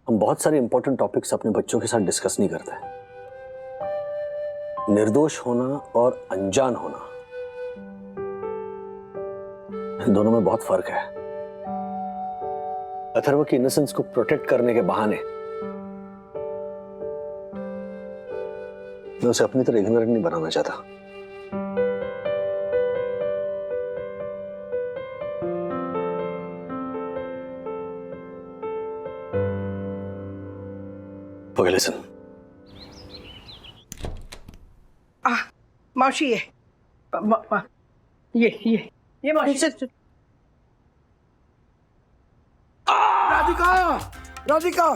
हम बहुत सारे इंपॉर्टेंट टॉपिक्स अपने बच्चों के साथ डिस्कस नहीं करते। निर्दोष होना और अनजान होना, दोनों में बहुत फर्क है। अथर्व की इनोसेंस को प्रोटेक्ट करने के बहाने मैं उसे अपनी तरह इग्नोरेंट नहीं बनाना चाहता। Okay, listen. मौसी ये मौसी। राधिका, राधिका,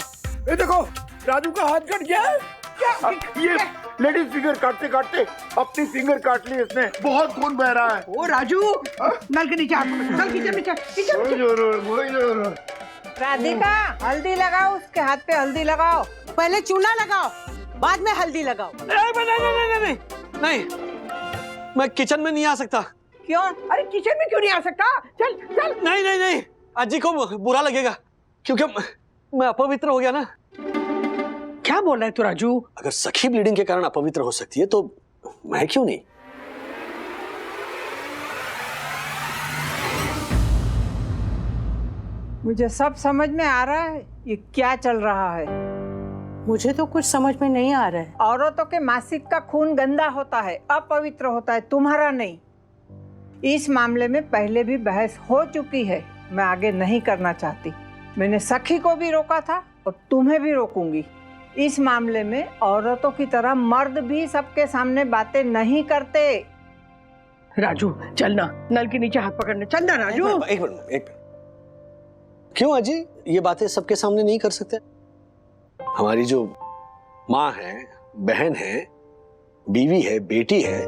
ये देखो राजू का हाथ कट गया है। क्या? ये लेडीज फिंगर काटते काटते अपनी फिंगर काट ली इसने, बहुत खून बह रहा है। ओ राजू, नल के नीचे चल, नीचे। राधिका, हल्दी लगाओ, उसके हाथ पे हल्दी लगाओ। पहले चूना लगाओ, बाद में हल्दी लगाओ। नहीं, मैं किचन में नहीं आ सकता। क्यों? अरे किचन में क्यों नहीं आ सकता? चल चल। नहीं, अजी को बुरा लगेगा क्योंकि मैं अपवित्र हो गया ना। क्या बोल रहा है तू राजू? अगर सखी ब्लीडिंग के कारण अपवित्र हो सकती है तो मैं क्यों नहीं? मुझे सब समझ में आ रहा है ये क्या चल रहा है। मुझे तो कुछ समझ में नहीं आ रहा है। औरतों के मासिक का खून गंदा होता है, अपवित्र होता है, तुम्हारा नहीं। इस मामले में पहले भी बहस हो चुकी है, मैं आगे नहीं करना चाहती। मैंने सखी को भी रोका था और तुम्हें भी रोकूंगी। इस मामले में औरतों की तरह मर्द भी सबके सामने बातें नहीं करते। राजू चलना, नल के नीचे हाथ पकड़ने चलना राजू। एक मिनट। क्यों अजी ये बातें सबके सामने नहीं कर सकते? हमारी जो माँ है, बहन है, बीवी है, बेटी है,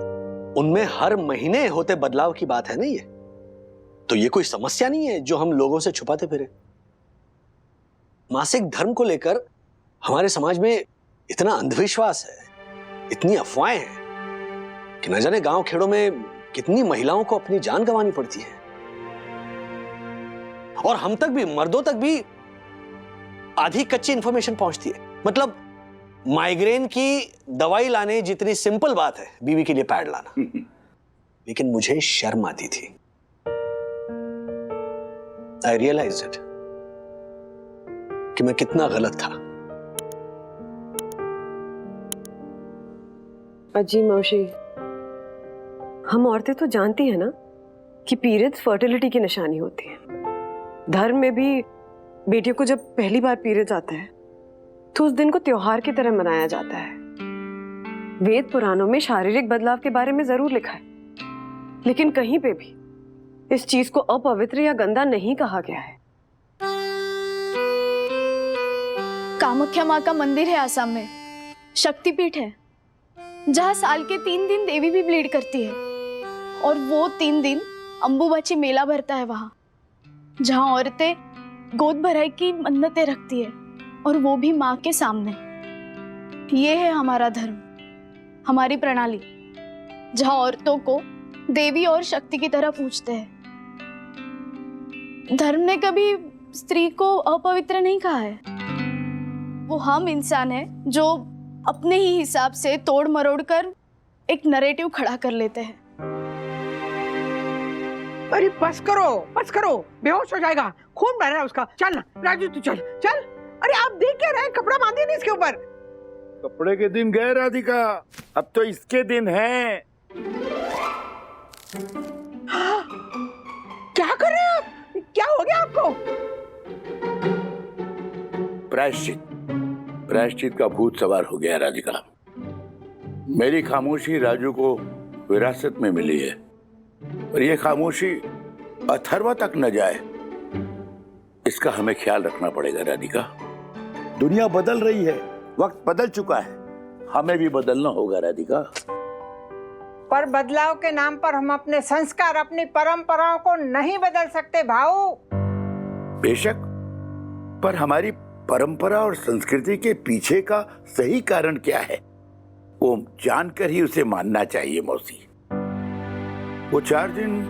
उनमें हर महीने होते बदलाव की बात है ना ये। तो ये कोई समस्या नहीं है जो हम लोगों से छुपाते फिरे। मासिक धर्म को लेकर हमारे समाज में इतना अंधविश्वास है, इतनी अफवाहें हैं कि न जाने गांव खेड़ों में कितनी महिलाओं को अपनी जान गंवानी पड़ती है। और हम तक भी, मर्दों तक भी आधी कच्ची इंफॉर्मेशन पहुंचती है। मतलब माइग्रेन की दवाई लाने जितनी सिंपल बात है बीवी के लिए पैड लाना, लेकिन मुझे शर्म आती थी। आई रियलाइज्ड इट कि मैं कितना गलत था। अजी मौसी, हम औरतें तो जानती हैं ना कि पीरियड्स फर्टिलिटी की निशानी होती है। धर्म में भी बेटियों को जब पहली बार पीरियड्स आता है तो उस दिन को त्योहार की तरह मनाया जाता है। वेद पुराणों में शारीरिक बदलाव के बारे में जरूर लिखा है, लेकिन कहीं पे भी इस चीज को अपवित्र या गंदा नहीं कहा गया है। कामाख्या माँ का मंदिर है आसाम में, शक्तिपीठ है, जहाँ साल के 3 दिन देवी भी ब्लीड करती है। और वो 3 दिन अंबुबाची मेला भरता है वहाँ, जहाँ औरतें गोद भराई की मन्नतें रखती है, और वो भी माँ के सामने। ये है हमारा धर्म, हमारी प्रणाली, जहाँ औरतों को देवी और शक्ति की तरह पूजते हैं। धर्म ने कभी स्त्री को अपवित्र नहीं कहा है। वो हम इंसान हैं जो अपने ही हिसाब से तोड़ मरोड़ कर एक नरेटिव खड़ा कर लेते हैं। अरे बस करो, बेहोश हो जाएगा, खून बह रहा है उसका। चल ना राजू, तू चल। अरे आप देख क्या रहे, कपड़ा बांधिए नहीं इसके ऊपर। कपड़े के दिन गए राधिका, अब तो इसके दिन हैं। क्या कर रहे हैं आप? क्या हो गया आपको? प्रायश्चित का भूत सवार हो गया राधिका। मेरी खामोशी राजू को विरासत में मिली है, और ये खामोशी अथर्वा तक न जाए, इसका हमें ख्याल रखना पड़ेगा राधिका। दुनिया बदल रही है, वक्त बदल चुका है, हमें भी बदलना होगा राधिका। पर बदलाव के नाम पर हम अपने संस्कार, अपनी परंपराओं को नहीं बदल सकते भाऊ। बेशक, पर हमारी परंपरा और संस्कृति के पीछे का सही कारण क्या है, वो जानकर ही उसे मानना चाहिए मौसी। वो 4 दिन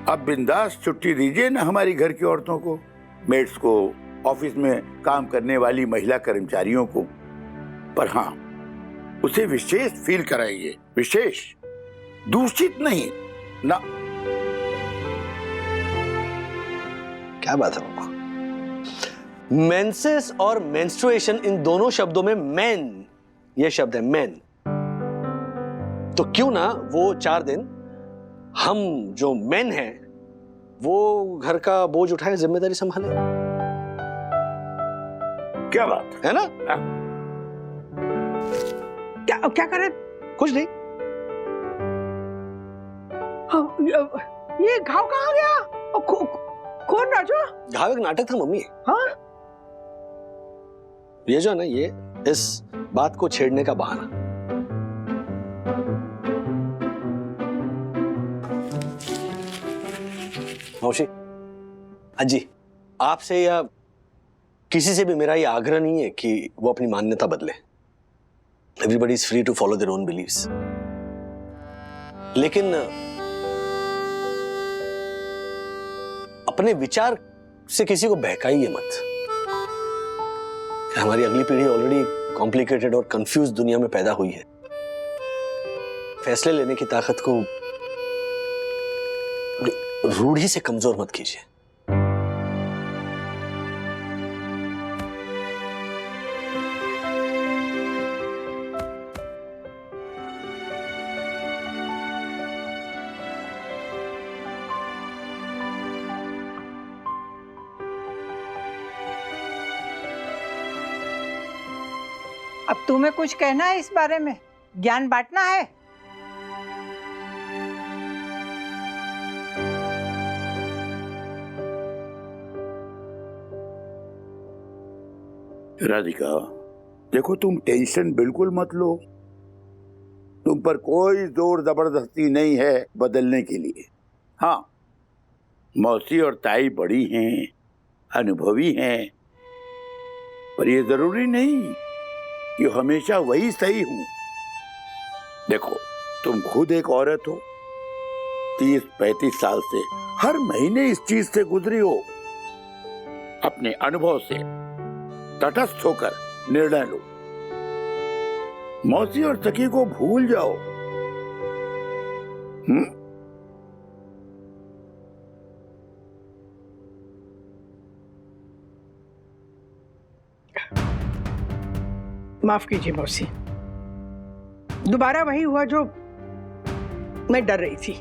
अब बिंदास छुट्टी दीजिए ना हमारी घर की औरतों को, मेड्स को, ऑफिस में काम करने वाली महिला कर्मचारियों को। पर हाँ, उसे विशेष फील कराइए, विशेष, दूषित नहीं ना। क्या बात है बाबा? मेंसेस और मेंस्ट्रुएशन, इन दोनों शब्दों में मेन ये शब्द है, मेन। तो क्यों ना वो 4 दिन हम जो मेन हैं वो घर का बोझ उठाए, जिम्मेदारी संभाले। क्या बात है ना? क्या कर रहे? कुछ नहीं। ये घाव कहाँ गया? कौन राजू? घाव एक नाटक था मम्मी। हाँ? ये जो है ना, ये इस बात को छेड़ने का बहाना। मौसी, अजी, आपसे या किसी से भी मेरा ये आग्रह नहीं है कि वो अपनी मान्यता बदले। Everybody is free to follow their own believes. लेकिन अपने विचार से किसी को बहकाइए मत। हमारी अगली पीढ़ी ऑलरेडी कॉम्प्लिकेटेड और कंफ्यूज दुनिया में पैदा हुई है। फैसले लेने की ताकत को रूढ़ी से कमजोर मत कीजिए। अब तुम्हें कुछ कहना है इस बारे में? ज्ञान बांटना है? राधिका, देखो तुम टेंशन बिल्कुल मत लो। तुम पर कोई जोर जबरदस्ती नहीं है बदलने के लिए। हाँ, मौसी और ताई बड़ी हैं, अनुभवी हैं, पर ये जरूरी नहीं कि हमेशा वही सही हूं। देखो, तुम खुद एक औरत हो, 30-35 साल से हर महीने इस चीज से गुजरी हो। अपने अनुभव से तटस्थ होकर निर्णय लो। मौसी और सखी को भूल जाओ। माफ कीजिए मौसी, दोबारा वही हुआ जो मैं डर रही थी।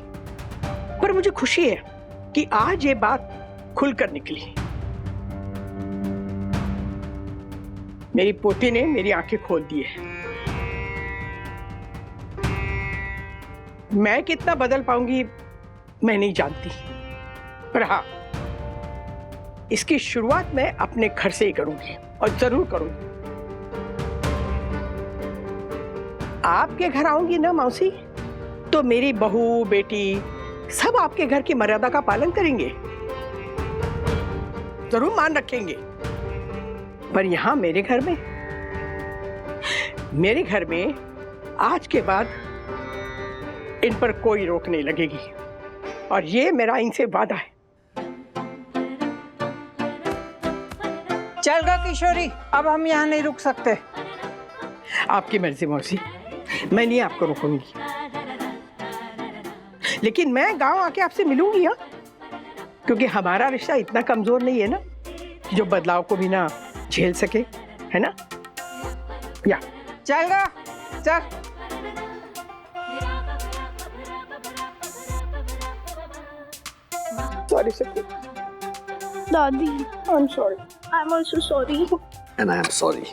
पर मुझे खुशी है कि आज ये बात खुलकर निकली। मेरी पोती ने मेरी आंखें खोल दी है। मैं कितना बदल पाऊंगी मैं नहीं जानती, पर हाँ, इसकी शुरुआत मैं अपने घर से ही करूंगी और जरूर करूंगी। आपके घर आऊंगी ना मौसी, तो मेरी बहू बेटी सब आपके घर की मर्यादा का पालन करेंगे, जरूर मान रखेंगे। पर यहां मेरे घर में आज के बाद इन पर कोई रोक नहीं लगेगी, और ये मेरा इनसे वादा है। चल गा किशोरी, अब हम यहाँ नहीं रुक सकते। आपकी मर्जी मौसी, मैं नहीं आपको रोकूंगी, लेकिन मैं गांव आके आपसे मिलूंगी। हाँ, क्योंकि हमारा रिश्ता इतना कमजोर नहीं है ना जो बदलाव को भी ना झेल सके, है ना? या चल गा, चल। सॉरी सखी। दादी, I am sorry. I am also sorry. And I am sorry.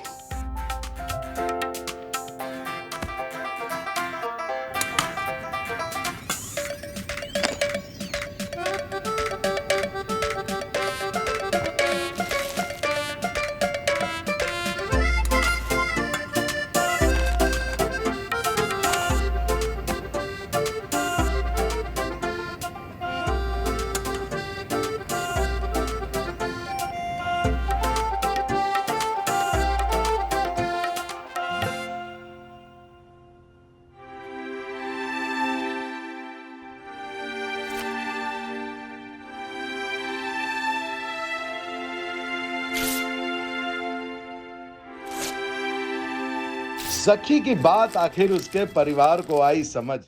सखी की बात आखिर उसके परिवार को आई समझ।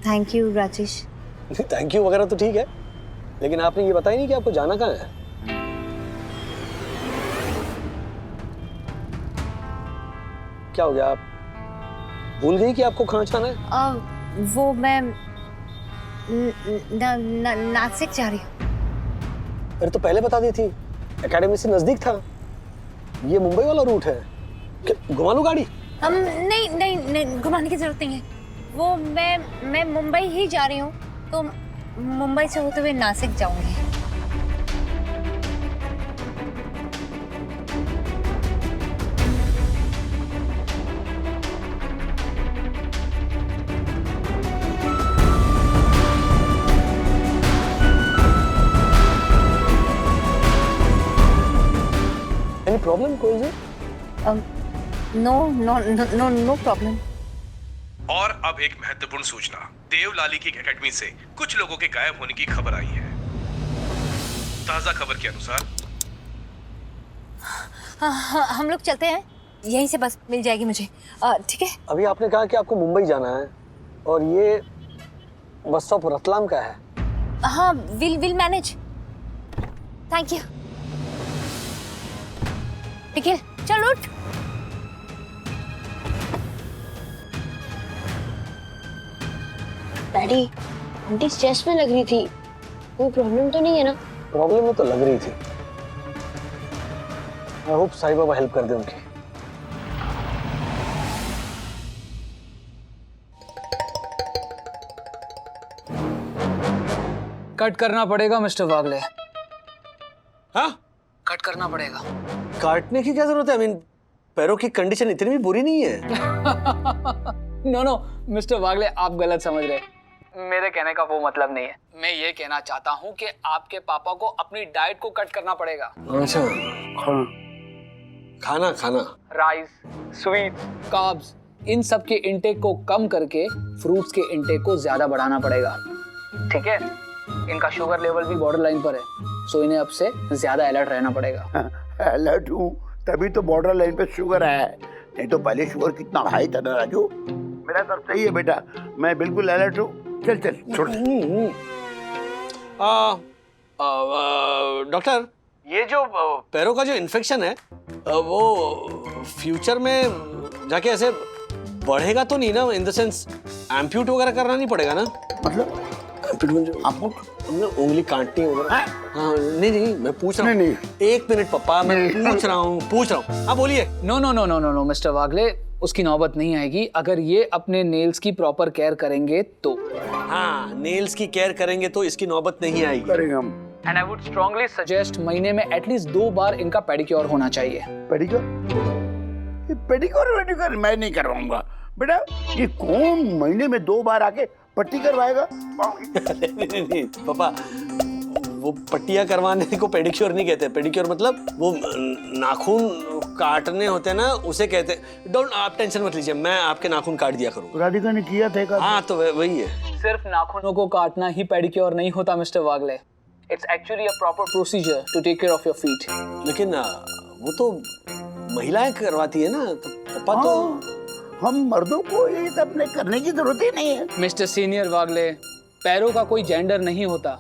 Thank you Rajesh. Thank you वगैरह तो ठीक है, लेकिन आपने ये बताया नहीं कि आपको जाना कहाँ है। क्या हो गया, आप भूल गई कि आपको कहाँ जाना है? वो मैं नासिक जा रही हूँ। अरे तो पहले बता दी थी, एकेडमी से नजदीक था। ये मुंबई वाला रूट है, घुमा लूं गाड़ी? नहीं नहीं नहीं, घुमाने की जरूरत नहीं है। वो मैं मुंबई ही जा रही हूँ, तो मुंबई से होते हुए नासिक जाऊंगी। Any problem, कोई जी? No problem. और अब एक महत्वपूर्ण सूचना, देवलाली की एकेडमी से कुछ लोगों के गायब होने की खबर आई है। ताजा खबर के अनुसार हम लोग चलते हैं, यहीं से बस मिल जाएगी मुझे, ठीक है? अभी आपने कहा कि आपको मुंबई जाना है और ये बस स्टॉप रतलाम का है। हाँ, will manage. Thank you. Nikhil चल उठ। डैडी, आंटी स्ट्रेस में लग रही थी, कोई प्रॉब्लम तो नहीं है ना? प्रॉब्लम में तो लग रही थी। I hope Sai Baba help कर दे उनकी। कट करना पड़ेगा मिस्टर वागले। हाँ? कट करना पड़ेगा। काटने की क्या जरूरत है? आई मीन पैरों की कंडीशन इतनी भी बुरी नहीं है। नो नो मिस्टर वागले, आप गलत समझ रहे। मेरे कहने का वो मतलब नहीं है। मैं ये कहना चाहता हूँ कि आपके पापा को अपनी डाइट को कट करना पड़ेगा। अच्छा, खाना खाना राइस, स्वीट्स, कार्ब्स, इन सब के इंटेक को कम करके फ्रूट्स के इंटेक को ज्यादा बढ़ाना पड़ेगा। ठीक है? इनका शुगर लेवल भी बॉर्डर लाइन पर है, सो इन्हें अब से ज्यादा अलर्ट रहना पड़ेगा। अलर्ट हूँ, तभी तो बॉर्डर लाइन पे शुगर है, नहीं तो पहले शुगर कितना हाई था ना राजू। मेरा सब सही है बेटा, मैं बिल्कुल अलर्ट हूँ। चल चल छोड़। डॉक्टर, ये जो पैरों का जो इन्फेक्शन है वो फ्यूचर में जाके ऐसे बढ़ेगा तो नहीं ना? इन द सेंस एम्प्यूट वगैरह करना नहीं पड़ेगा ना? मतलब आपको उंगली काटनी होगा? हाँ, नहीं मैं पूछ रहा हूँ। नहीं एक मिनट पापा, मैं पूछ रहा हूँ। हाँ बोलिए। No no no no no no mister Wagle, उसकी नौबत नहीं आएगी अगर ये अपने नेल्स की प्रॉपर केयर करेंगे तो। हाँ, नेल्स की केयर करेंगे तो इसकी नौबत नहीं आएगी। करेंगे हम। And I would strongly suggest महीने में एटलीस्ट 2 बार इनका पेडिक्योर होना चाहिए। पेडिक्योर? पेडिक्योर मैं नहीं करवाऊंगा बेटा। ये कौन महीने में 2 बार आके पट्टी करवाएगा? नहीं पापा, वो पट्टियां करवाने को पेडिक्योर नहीं कहते। पेडिक्योर मतलब वो नाखून काटने होते हैं ना, उसे कहते हैं। डोंट, आप टेंशन मत लीजिए, मैं आपके नाखून काट दिया करूँगा। राधिका ने किया था। हाँ तो वही है। सिर्फ नाखूनों को काटना ही पेडिक्योर नहीं होता mister Wagle. It's actually a proper procedure to take care of your feet. लेकिन वो तो महिलाएं करवाती है ना, तो पापा तो हम मर्दों को ये सब करने की जरूरत ही नहीं है। मिस्टर सीनियर वागले, पैरों का कोई जेंडर नहीं होता।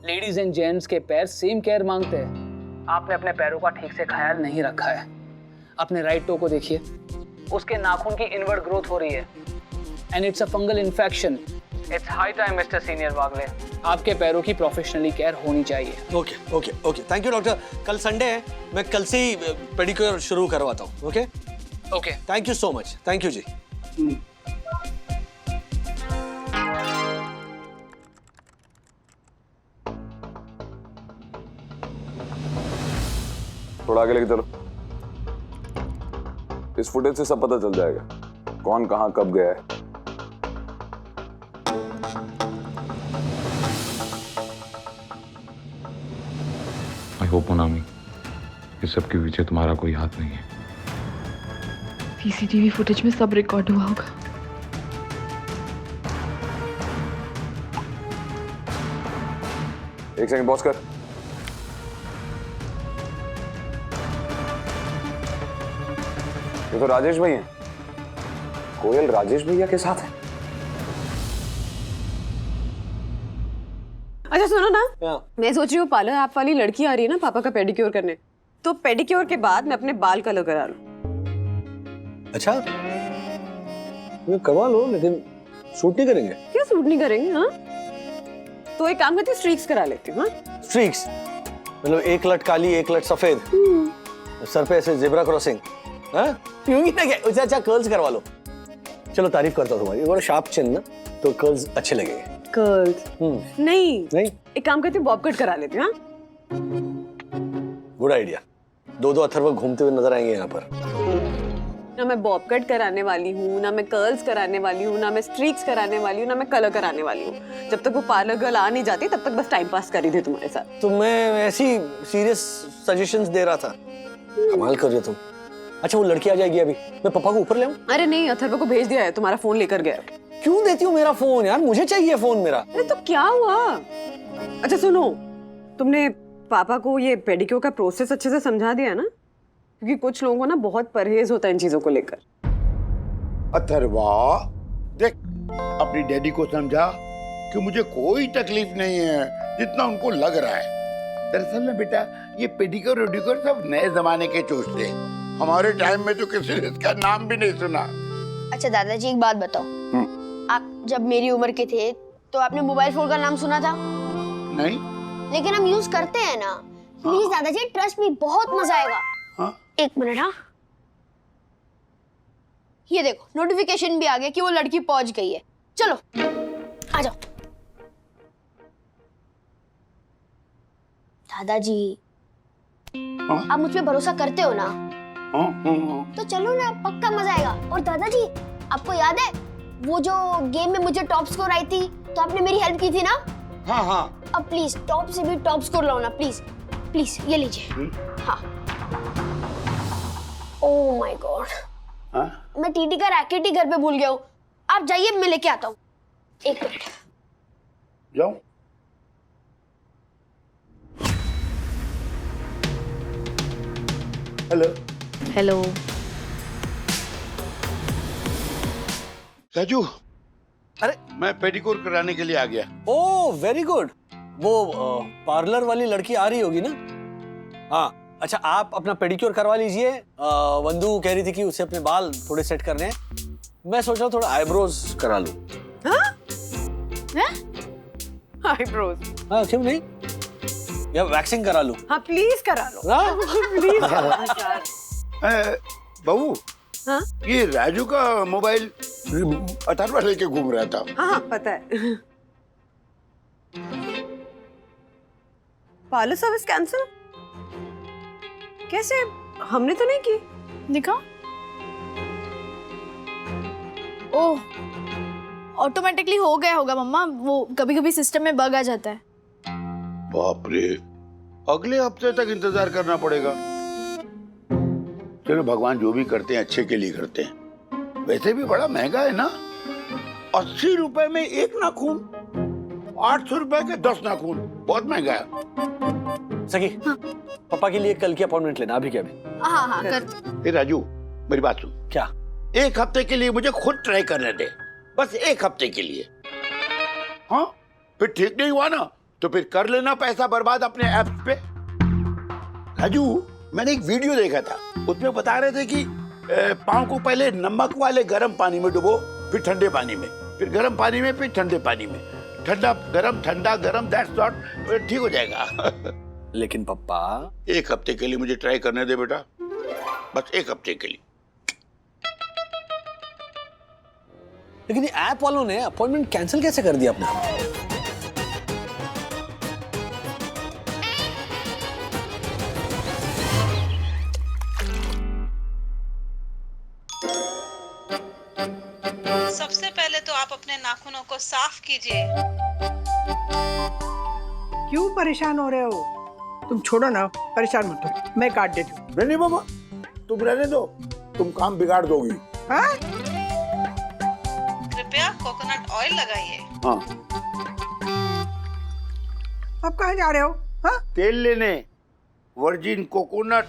लेडीज एंड जेंट्स के पैर सेम केयर मांगते हैं। आपने अपने पैरों का ठीक से ख्याल नहीं रखा है। अपने राइट टो को देखिए, उसके नाखून की इनवर्ड ग्रोथ हो रही है and it's a fungal infection. It's high time mister senior Wagle, आपके पैरों की प्रोफेशनली केयर होनी चाहिए। Okay okay okay, thank you doctor. कल संडे है, मैं कल से ही पेडिक्योर शुरू करवाता हूँ। Okay okay, thank you so much. Thank you ji. थोड़ा आगे लेके चलो। इस फुटेज से सब पता चल जाएगा कौन कहां कब गया है। आई होप मोनामी, इस सब के पीछे तुम्हारा कोई हाथ नहीं है। सीसीटीवी फुटेज में सब रिकॉर्ड हुआ होगा। एक सेकंड पॉज कर। ये तो राजेश भाई हैं। कोयल राजेश भैया के साथ है। अच्छा सुनो ना, मैं सोच रही हूँ पार्लर आप वाली लड़की आ रही है ना पापा का पेडिक्योर करने, तो पेडिक्योर के बाद मैं अपने बाल कलर करा लूं। अच्छा, ये करवा लो, लेकिन सूट नहीं करेंगे। क्या सूट नहीं करेंगे? हाँ, तो एक काम करती हूँ, स्ट्रीक्स करा लेती हूँ। स्ट्रीक्स मतलब एक लट काली एक लट सफेद, सर पे ऐसे जेब्रा क्रॉसिंग। हाँ, यूं ही ना क्या? उससे अच्छा कर्ल्स करवा लो। चलो तारीफ करता हूँ तुम्हारी, बड़ा शार्प चिन ना, तो कर्ल्स अच्छे लगेंगे। कर्ल्स? नहीं, एक काम करती हूँ, बॉब कट करा लेती हूँ। Good idea. 2 अथर्व घूमते हुए नजर आएंगे यहाँ पर। ना मैं बॉब कट कराने वाली हूँ, ना मैं कर्ल्स कराने वाली हूँ, ना मैं स्ट्रीक्स कराने वाली हूँ, ना मैं कलर कराने वाली हूँ। जब तक वो पार्लर गर्ल आ नहीं जाती तब तक बस टाइम पास कर रही थी तुम्हारे साथ। तो मैं ऐसी सीरियस सजेशंस दे रहा था। कमाल कर रही हो तुम। अच्छा, वो लड़की आ जाएगी अभी, मैं पापा को ऊपर ले आऊं? अरे नहीं, अथर्व को भेज दिया है, तुम्हारा फोन लेकर गया। क्यों देती हो मेरा फोन यार? मुझे चाहिए फोन मेरा। अरे तो क्या हुआ? अच्छा सुनो, तुमने पापा को ये पेडिक्योर का प्रोसेस अच्छे से समझा दिया ना? क्योंकि कुछ लोगों को ना बहुत परहेज होता है इन चीजों को लेकर। अथर्वा देख, अपनी डैडी को समझा कि मुझे कोई तकलीफ नहीं है जितना उनको लग रहा है। दरअसल ना बेटा, ये पेडिक्योर वेडिक्योर सब नए जमाने के चोचले हैं। हमारे टाइम में तो किसी ने इसका नाम भी नहीं सुना। अच्छा दादाजी एक बात बताओ, आप जब मेरी उम्र के थे तो आपने मोबाइल फोन का नाम सुना था? नहीं। लेकिन हम यूज करते हैं ना। प्लीज दादाजी ट्रस्ट मी, बहुत मजा आएगा। हाँ? एक मिनट। हाँ ये देखो नोटिफिकेशन भी आ गया कि वो लड़की पहुंच गई है। चलो आ जाओ। दादाजी आप मुझ पे भरोसा करते हो ना? तो चलो ना, पक्का मजा आएगा। और दादाजी आपको याद है वो जो गेम में मुझे टॉप स्कोर आई थी तो आपने मेरी हेल्प की थी ना? हाँ हाँ। अब प्लीज टॉप से भी टॉप स्कोर लाओ ना, प्लीज प्लीज। ये लीजिए। हाँ। ओह माय गॉड, मैं टीटी का रैकेट ही घर पे भूल गया हूँ। आप जाइए, मैं लेके आता हूँ। एक मिनट। जाओ। हेलो। हेलो राजू, अरे मैं पेडिक्योर कराने के लिए आ गया। Oh very good. वो पार्लर वाली लड़की आ रही होगी ना? हाँ अच्छा, आप अपना पेडिक्योर करवा लीजिए। वंदू कह रही थी कि उसे अपने बाल थोड़े सेट करने हैं। मैं सोच रहा हूँ थोड़ा आईब्रोज करा लूं। आईब्रोज? हाँ क्यों नहीं, या वैक्सिंग करा लूं? हाँ प्लीज करा लो। प्लीज करा लो। बहू, हाँ? ये राजू का मोबाइल अथर्वा लेके घूम रहा था। हाँ पता है। Parlour service cancel? कैसे? हमने तो नहीं की। दिखा। ओह ऑटोमेटिकली हो गया होगा मम्मा, वो कभी कभी सिस्टम में बग आ जाता है। बाप रे, अगले हफ्ते तक इंतजार करना पड़ेगा। चलो भगवान जो भी करते हैं अच्छे के लिए करते हैं। वैसे भी बड़ा महंगा है ना, 80 रुपए में 1 नाखून, 800 रुपए के 10 नाखून, बहुत महंगा है। सखी, हाँ? पापा के लिए कल की अपॉइंटमेंट लेना, अभी के अभी। हाँ हाँ कर। राजू मेरी बात सुन। क्या? 1 हफ्ते के लिए मुझे खुद ट्राई करने दे, बस 1 हफ्ते के लिए। हाँ फिर ठीक नहीं हुआ ना तो फिर कर लेना पैसा बर्बाद अपने ऐप्स पे। राजू मैंने एक वीडियो देखा था, उसमें बता रहे थे कि पाँव को पहले नमक वाले गर्म पानी में डुबो, फिर ठंडे पानी में, फिर गर्म पानी में, फिर ठंडे पानी में, ठंडा गरम, दैट्स नॉट, ठीक हो जाएगा। लेकिन पापा 1 हफ्ते के लिए मुझे ट्राई करने दे बेटा, बस 1 हफ्ते के लिए। लेकिन ऐप वालों ने अपॉइंटमेंट कैंसिल कैसे कर दिया अपना? सबसे पहले तो आप अपने नाखूनों को साफ कीजिए। क्यों परेशान हो रहे हो? तुम छोड़ो ना, परेशान मत हो, मैं काट देती हूँ। नहीं बाबा, तुम रहने दो, तुम काम बिगाड़ दोगी। हाँ? कृपया कोकोनट ऑयल लगाइए। हाँ। आप कहाँ जा रहे हो? हाँ? तेल लेने, वर्जिन कोकोनट।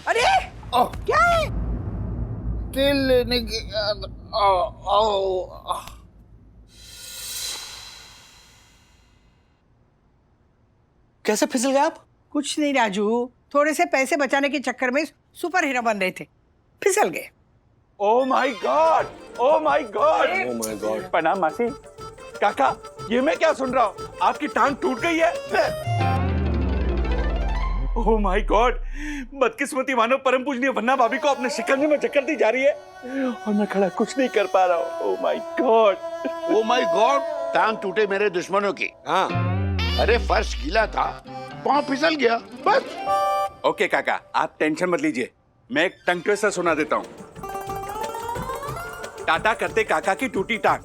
अरे क्या है? तेल लेने के। कैसे फिसल गए आप? कुछ नहीं राजू, थोड़े से पैसे बचाने के चक्कर में सुपर हीरो बन रहे थे, फिसल गए। Oh my God, oh my God, oh my God. प्रणाम मासी। काका, ये मैं क्या सुन रहा हूँ? आपकी टांग टूट गई है? ओह माय गॉड, बदकिस्मती मानो परम पूजनीय वन्ना भाभी को अपने शिकंजे में जकड़ती जा रही है और मैं खड़ा कुछ नहीं कर पा रहा हूँ। Oh my God, oh my God, टांग टूटे मेरे दुश्मनों की। हाँ अरे फर्श गीला था, पाँव फिसल गया, बस। ओके काका, आप टेंशन मत लीजिए, मैं एक टंग ट्विस्टर सुना देता हूँ। टाटा करते काका की टूटी टांग,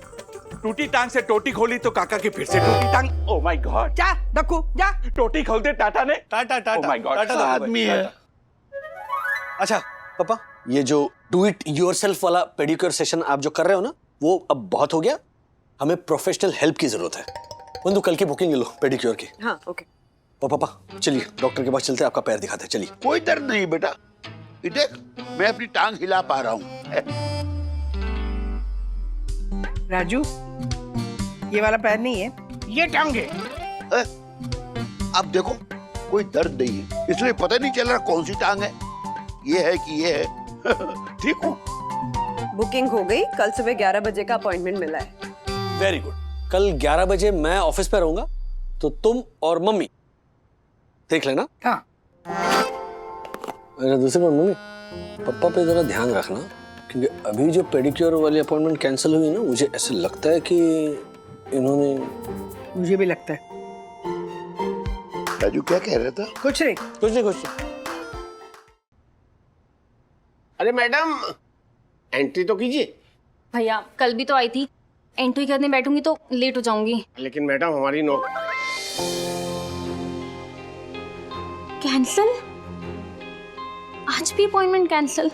टूटी टांग से टोटी खोली तो काका की फिर से टूटी टांग। ओह माय गॉड, जा दक्कू जा। टोटी खोलते टाटा ने। टाटा ओह माय गॉड, आदमी है। अच्छा पापा, ये जो डू इट योरसेल्फ वाला पेडिक्योर सेशन आप जो कर रहे हो ना, वो अब बहुत हो गया, हमें प्रोफेशनल हेल्प की जरूरत है। बंधु कल की बुकिंग ले लो पेडिक्योर की। हाँ ओके। और पापा चलिए डॉक्टर के पास चलते हैं, आपका पैर दिखाते हैं, चलिए। कोई दर्द नहीं बेटा, ये देख मैं अपनी टांग हिला पा रहा हूँ। राजू ये वाला पैर नहीं है, ये टांग है। अब देखो कोई दर्द नहीं है, इसलिए पता नहीं चल रहा कौन सी टांग है, ये है कि ये है। ठीक हूँ। बुकिंग हो गई, कल सुबह 11 बजे का अपॉइंटमेंट मिला है। Very good. कल 11 बजे मैं ऑफिस पे रहूंगा, तो तुम और मम्मी देख लेना। हाँ। मेरा दूसरी बात, मम्मी पापा पे जरा ध्यान रखना, क्योंकि अभी जो पेडिक्योर वाली अपॉइंटमेंट कैंसिल हुई ना, मुझे ऐसे लगता है कि इन्होंने। मुझे भी लगता है। राजू क्या कह रहा था? कुछ नहीं। अरे मैडम, एंट्री तो कीजिए। भैया कल भी तो आई थी, एंट्री करने बैठूंगी तो लेट हो जाऊंगी। लेकिन मैडम हमारी कैंसिल? आज भी अपॉइंटमेंट कैंसिल?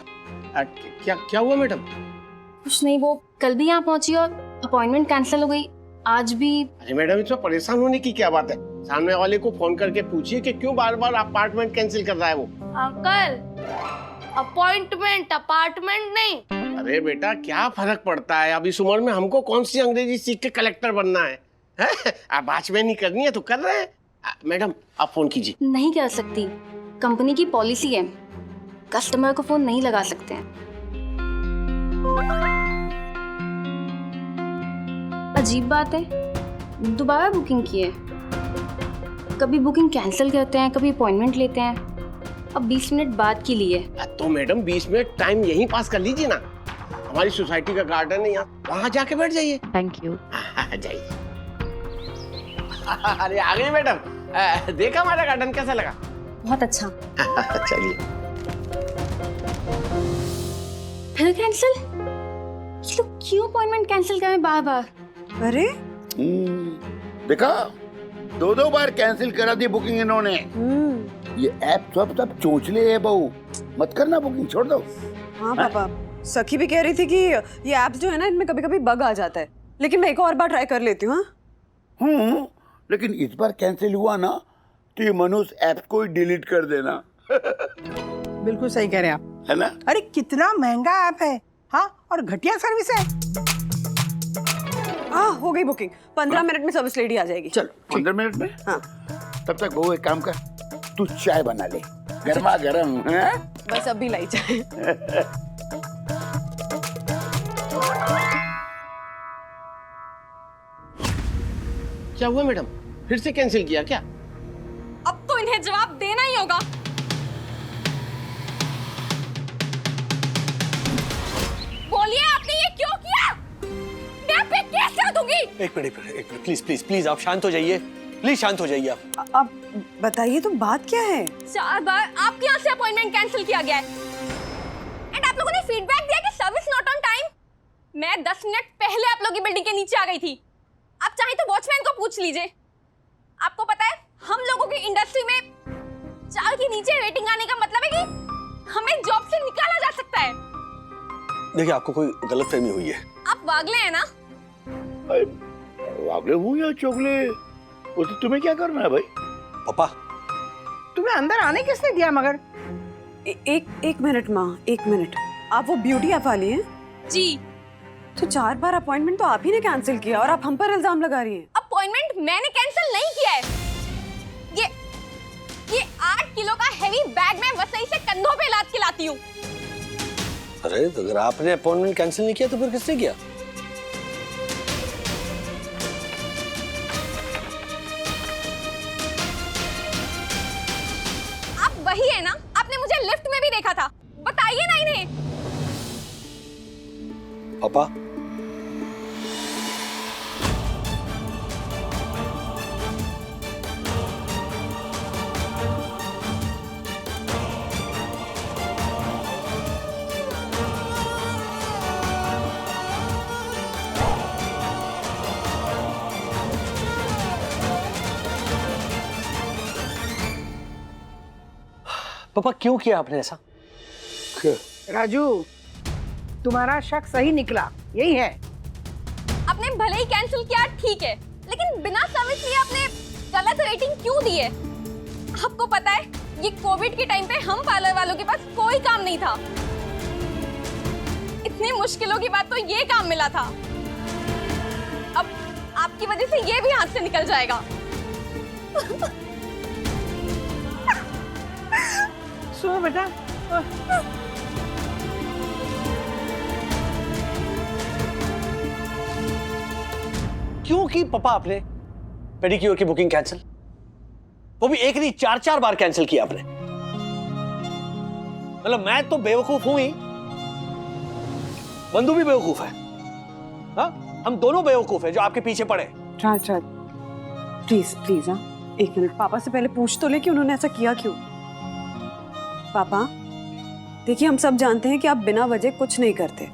क्या क्या हुआ मैडम? कुछ नहीं, वो कल भी यहाँ पहुंची और अपॉइंटमेंट कैंसिल हो गई, आज भी। अरे मैडम, इसमें परेशान होने की क्या बात है? सामने वाले को फोन करके पूछिए कि क्यों बार बार अपार्टमेंट कैंसिल कर रहा है वो। अंकल, अपॉइंटमेंट अपार्टमेंट नहीं। अरे बेटा, क्या फर्क पड़ता है? अब इस उम्र में हमको कौन सी अंग्रेजी सीख के कलेक्टर बनना है? आप वॉचमैन नहीं करनी है तो कर रहे हैं। मैडम आप फोन कीजिए। नहीं कर सकती, कंपनी की पॉलिसी है, कस्टमर को फोन नहीं लगा सकते हैं। अजीब बात है, दोबारा बुकिंग की है। कभी बुकिंग कैंसिल करते हैं, कभी अपॉइंटमेंट लेते हैं। अब 20 मिनट बाद की लिए। तो मैडम 20 मिनट टाइम यहीं पास कर लीजिए ना, हमारी सोसाइटी का गार्डन है यहाँ, वहाँ जाके बैठ जाइए। Thank you. जाइए। अरे आ गई मैडम, देखा हमारा गार्डन कैसा लगा? बहुत अच्छा। चलिए। फिर कैंसिल? ये लोग क्यों अपॉइंटमेंट कैंसिल करें बार बार? अरे देखा, 2 बार कैंसिल करा दी बुकिंग इन्होंने। ये ऐप सब चोंचले है बहू, मत करना बुकिंग, छोड़ दो। हाँ पापा, सखी भी कह रही थी कि ये ऐप्स जो है ना, इनमें कभी कभी बग आ जाता है, लेकिन मैं एक और बार ट्राई कर लेती हूँ। लेकिन इस बार कैंसिल हुआ ना, तो ये मनुष्य ऐप को ही डिलीट कर देना। बिल्कुल सही कह रहे हैं आप, है ना? अरे कितना महंगा ऐप है। हाँ, और घटिया सर्विस है। हाँ, हो गई बुकिंग, 15 मिनट में सर्विस लेडी आ जाएगी। चलो 15 मिनट में। हाँ। तब तक बहू एक काम कर, तू चाय बना ले, गर्मा गर्म। बस अभी लाई चाय। क्या हुआ मैडम, फिर से कैंसिल किया क्या? अब तो इन्हें जवाब देना ही होगा। बोलिए, आपने ये क्यों किया? मैं आप पे केस कर दूंगी। एक मिनट प्लीज आप शांत हो जाइए, प्लीज शांत हो जाइए आप। अब बताइए तो बात क्या है? 4 बार आपके यहाँ से अपॉइंटमेंट कैंसिल किया गया है, एंड आप लोगों ने फीडबैक दिया कि सर्विस नॉट ऑन टाइम। मैं 10 मिनट पहले आप लोगों की बिल्डिंग के नीचे आ गई थी। आप चाहे तो वॉचमैन को पूछ लीजिए। आपको पता है, हम लोगों की इंडस्ट्री में 4 के नीचे रेटिंग आने का मतलब है कि हमें जॉब से निकाला जा सकता है। देखिए, आपको कोई गलतफहमी हुई है। आप वागले हैं ना? वागले हूँ या चोगले, उसे तुम्हें क्या करना है भाई? पापा, तुम्हें अंदर आने किसने दिया? मगर एक मिनट माँ, 1 मिनट। आप वो ब्यूटी ऐप वाली हैं? जी। तो 4 बार अपॉइंटमेंट तो आप ही ने कैंसिल किया और आप हम पर इल्जाम लगा रही हैं। अपॉइंटमेंट मैंने कैंसिल नहीं किया है। ये 8 किलो का हेवी बैग मैं वसई से कंधों पे लाद के लाती हूँ। अरे तो अगर आपने अपॉइंटमेंट कैंसिल नहीं किया तो फिर किसने किया? आप वही है ना, आपने मुझे लिफ्ट में भी देखा था। बताइए ना इन्हें। पापा, पापा क्यों किया आपने ऐसा? राजू, तुम्हारा शक सही निकला, यही है। आपने भले ही कैंसिल किया, ठीक है, लेकिन बिना सर्विस लिए आपने गलत रेटिंग क्यों दी है? आपको पता है, ये कोविड के टाइम पे हम पार्लर वालों के पास कोई काम नहीं था। इतनी मुश्किलों के बाद तो ये काम मिला था। अब आपकी वजह से ये भी हाथ से निकल जाएगा। सुनो बेटा। क्यों की पापा आपने पेडिक्योर की बुकिंग कैंसिल? वो भी एक नहीं 4-4 बार कैंसिल किया आपने। मतलब मैं तो बेवकूफ हूं ही, बंधु भी बेवकूफ है। हाँ, हम दोनों बेवकूफ है जो आपके पीछे पड़े। राज राज प्लीज प्लीज, हाँ 1 मिनट, पापा से पहले पूछ तो ले कि उन्होंने ऐसा किया क्यों। पापा देखिए, हम सब जानते हैं कि आप बिना वजह कुछ नहीं करते,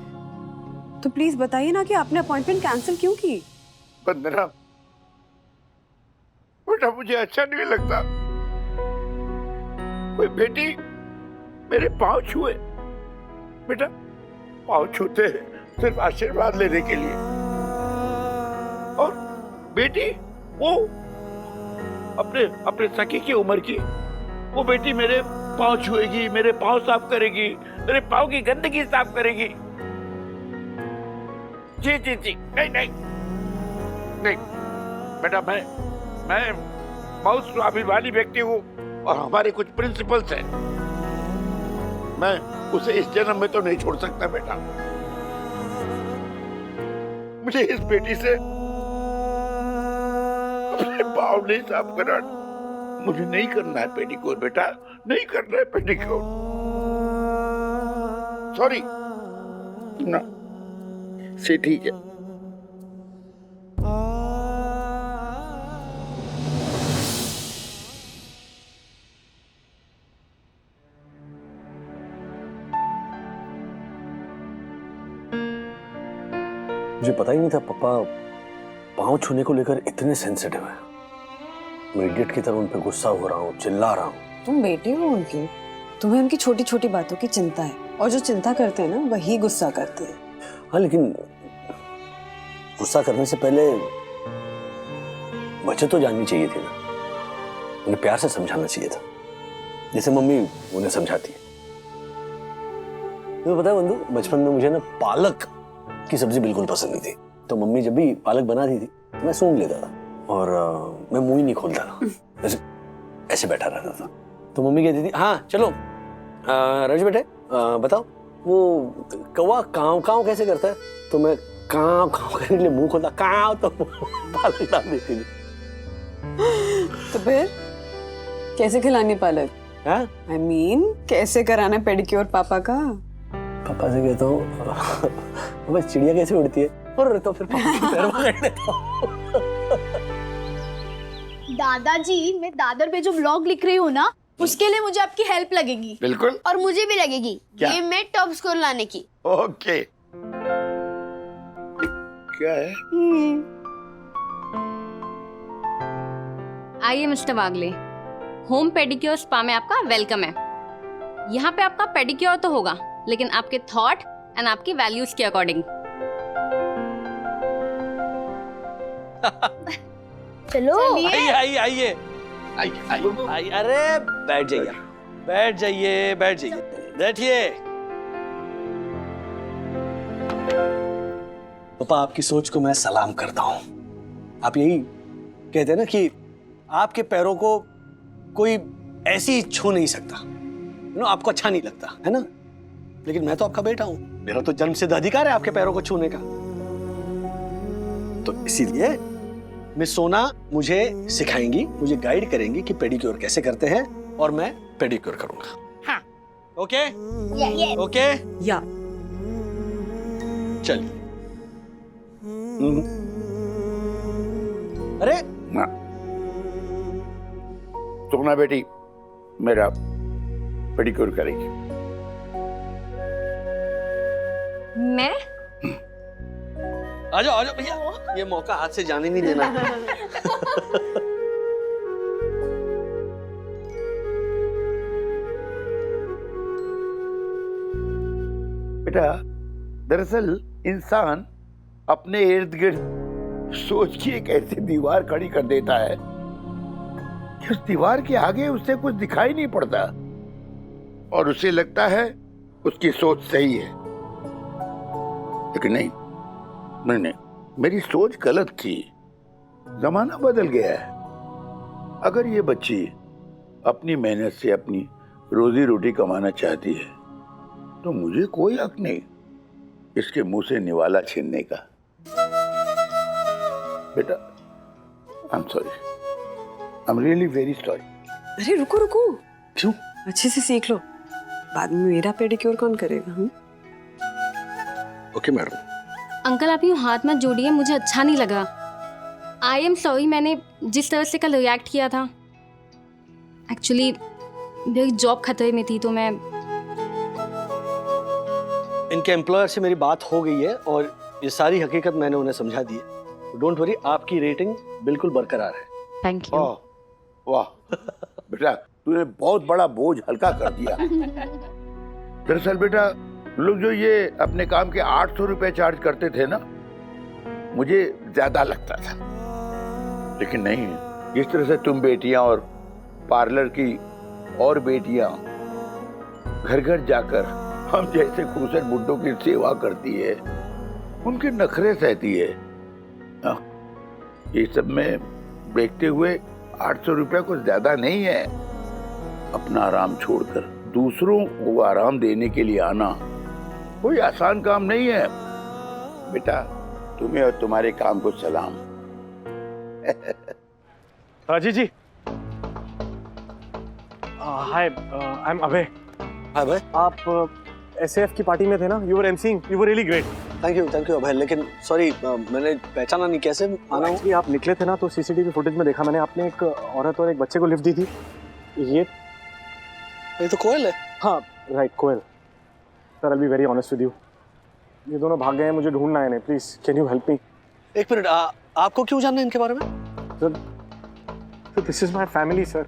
तो प्लीज बताइए ना कि आपने अपॉइंटमेंट कैंसिल क्यों की। वंदना बेटा, मुझे अच्छा नहीं लगता कोई बेटी मेरे पांव छुए। बेटा पांव छूते सिर्फ आशीर्वाद लेने के लिए, और बेटी वो अपने सखी की उम्र की वो बेटी मेरे पांव छुएगी, मेरे पांव साफ करेगी, मेरे पांव की गंदगी साफ करेगी। जी जी जी, नहीं नहीं नहीं बेटा, मैं बहुत स्वाभिमानी व्यक्ति हूँ और हमारे कुछ प्रिंसिपल्स हैं, मैं उसे इस जन्म में तो नहीं छोड़ सकता बेटा। मुझे इस बेटी से अपने पाँव नहीं साफ करना, मुझे नहीं करना है पेडिक्योर बेटा, नहीं करना है पेडिक्योर। सॉरी ना, से ठीक है। मुझे पता ही नहीं था पापा पांव छूने को लेकर इतने सेंसिटिव है। मैं इडियट की तरह उन पर गुस्सा हो रहा हूँ, चिल्ला रहा हूँ। तुम बेटे हो उनके, तुम्हें उनकी छोटी छोटी बातों की चिंता है, और जो चिंता करते हैं ना वही गुस्सा करते हैं। हाँ, लेकिन गुस्सा करने से पहले वजह तो जाननी चाहिए थी ना, उन्हें प्यार से समझाना चाहिए था, जैसे मम्मी उन्हें समझाती है। तुम्हें पता है बंधु, बचपन में मुझे ना पालक की सब्जी बिल्कुल पसंद नहीं थी, तो मम्मी जब भी पालक बनाती थी तो मैं सूंघ लेता था और मैं मुंह ही नहीं खोलता था, ऐसे बैठा रहता था। तो मम्मी कहती थी, हाँ चलो रज बेटे बताओ वो कौवा काव काव कैसे करता है? तो मैं काव काव करने के लिए मुंह खोलता, काव तो पालक डाल देती थी। तो फिर कैसे खिलानी पालक? I mean, कैसे कराना पेडिक्योर पापा का? पापा से कहता हूँ बस चिड़िया कैसे उड़ती है, और तो फिर पापा के पैर पकड़ लेता हूँ। दादाजी, मैं दादर पे जो व्लॉग लिख रही हूँ ना, उसके लिए मुझे आपकी हेल्प लगेगी। बिल्कुल। और मुझे भी लगेगी गेम में टॉप स्कोर लाने की। ओके। क्या है? आइए मिस्टर वागले, होम पेडिक्योर स्पा में आपका वेलकम है। यहाँ पे आपका पेडिक्योर तो होगा, लेकिन आपके थॉट एंड आपकी वैल्यूज के अकॉर्डिंग। चलो आइए आइए आइए आइए, अरे बैठ जाइए, बैठ जाइए, बैठ जाइए, बैठिए। पापा, आपकी सोच को मैं सलाम करता हूँ। आप यही कहते हैं ना कि आपके पैरों को कोई ऐसी छू नहीं सकता, आपको अच्छा नहीं लगता है ना, लेकिन मैं तो आपका बेटा हूं, मेरा तो जन्मसिद्ध अधिकार है आपके पैरों को छूने का। तो इसीलिए मिस सोना मुझे सिखाएंगी, मुझे गाइड करेंगी कि पेडिक्योर कैसे करते हैं, और मैं पेडिक्योर करूंगा। हाँ। ओके? ओके? या। चलिए। अरे ना, सोना बेटी मेरा पेडिक्योर करेगी। मैं? आ जाओ भैया, ये मौका हाथ से जाने नहीं देना। बेटा, दरअसल इंसान अपने इर्द गिर्द सोच की एक ऐसी दीवार खड़ी कर देता है कि उस दीवार के आगे उसे कुछ दिखाई नहीं पड़ता, और उसे लगता है उसकी सोच सही है, लेकिन नहीं, मेरी सोच गलत थी। जमाना बदल गया है। अगर ये बच्ची अपनी मेहनत से अपनी रोजी रोटी कमाना चाहती है तो मुझे कोई हक नहीं इसके मुंह से निवाला छीनने का। बेटा, I am sorry, I am really very sorry. अरे रुको रुको, क्यों? अच्छे से सीख लो, बाद में मेरा पेडिक्योर कौन करेगा? Okay madam. अंकल आप यूँ हाथ मत जोड़िए, मुझे अच्छा नहीं लगा। आई एम सॉरी, मैंने जिस तरह से कल रिएक्ट किया था, एक्चुअली मेरी जॉब खतरे में थी तो मैं। इनके एम्प्लॉयर से मेरी बात हो गई है और ये सारी हकीकत मैंने उन्हें समझा दी है। डोंट वरी, आपकी रेटिंग बिल्कुल बरकरार है। Thank you. वाह बेटा, तूने बहुत बड़ा बोझ हल्का कर दिया। दरअसल बेटा, लोग जो ये अपने काम के 800 रुपए चार्ज करते थे ना, मुझे ज्यादा लगता था, लेकिन नहीं, जिस तरह से तुम बेटियां और पार्लर की और बेटियां घर घर जाकर हम जैसे खूबसूरत बुड्ढों की सेवा करती है, उनके नखरे सहती है, ये सब में देखते हुए 800 रुपया कुछ ज्यादा नहीं है। अपना आराम छोड़कर दूसरों को आराम देने के लिए आना कोई आसान काम नहीं है। बेटा, तुम्हें और तुम्हारे काम को सलाम। राजीव जी, हाय, आई एम अभय। हाय भाई। आप एसएफ की पार्टी में थे ना? You were MCing, you were really great. Thank you Abhay, लेकिन सॉरी मैंने पहचाना नहीं, कैसे आना हूँ? आप निकले थे ना तो सीसीटीवी फुटेज में देखा मैंने, आपने एक औरत और एक बच्चे को लिफ्ट दी थी। ये तो कोयल है। हाँ right, Koyal. Sir, I will be very honest with you, ये दोनों भाग गए हैं, मुझे ढूंढना है इन्हें, please can you help me? एक मिनट, आपको क्यों जानना है इनके बारे में? Sir this is my family sir,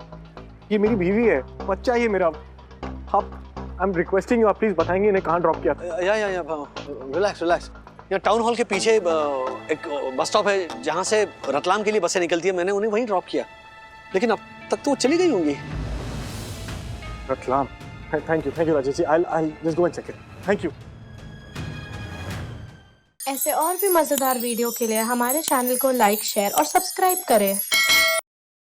ये मेरी बीवी है, बच्चा ये मेरा। आप, आई एम रिक्वेस्टिंग यू, आप प्लीज बताएंगे इन्हें कहाँ ड्रॉप किया था? या रिलैक्स। यहाँ टाउन हॉल के पीछे एक बस स्टॉप है जहाँ से रतलाम के लिए बसें निकलती है, मैंने उन्हें वहीं ड्रॉप किया, लेकिन अब तक तो वो चली गई होंगी। Ratlam? Thank you Rajesh ji, I'll just go and check it. Thank you. ऐसे और भी मजेदार वीडियो के लिए हमारे चैनल को लाइक, शेयर और सब्सक्राइब करें।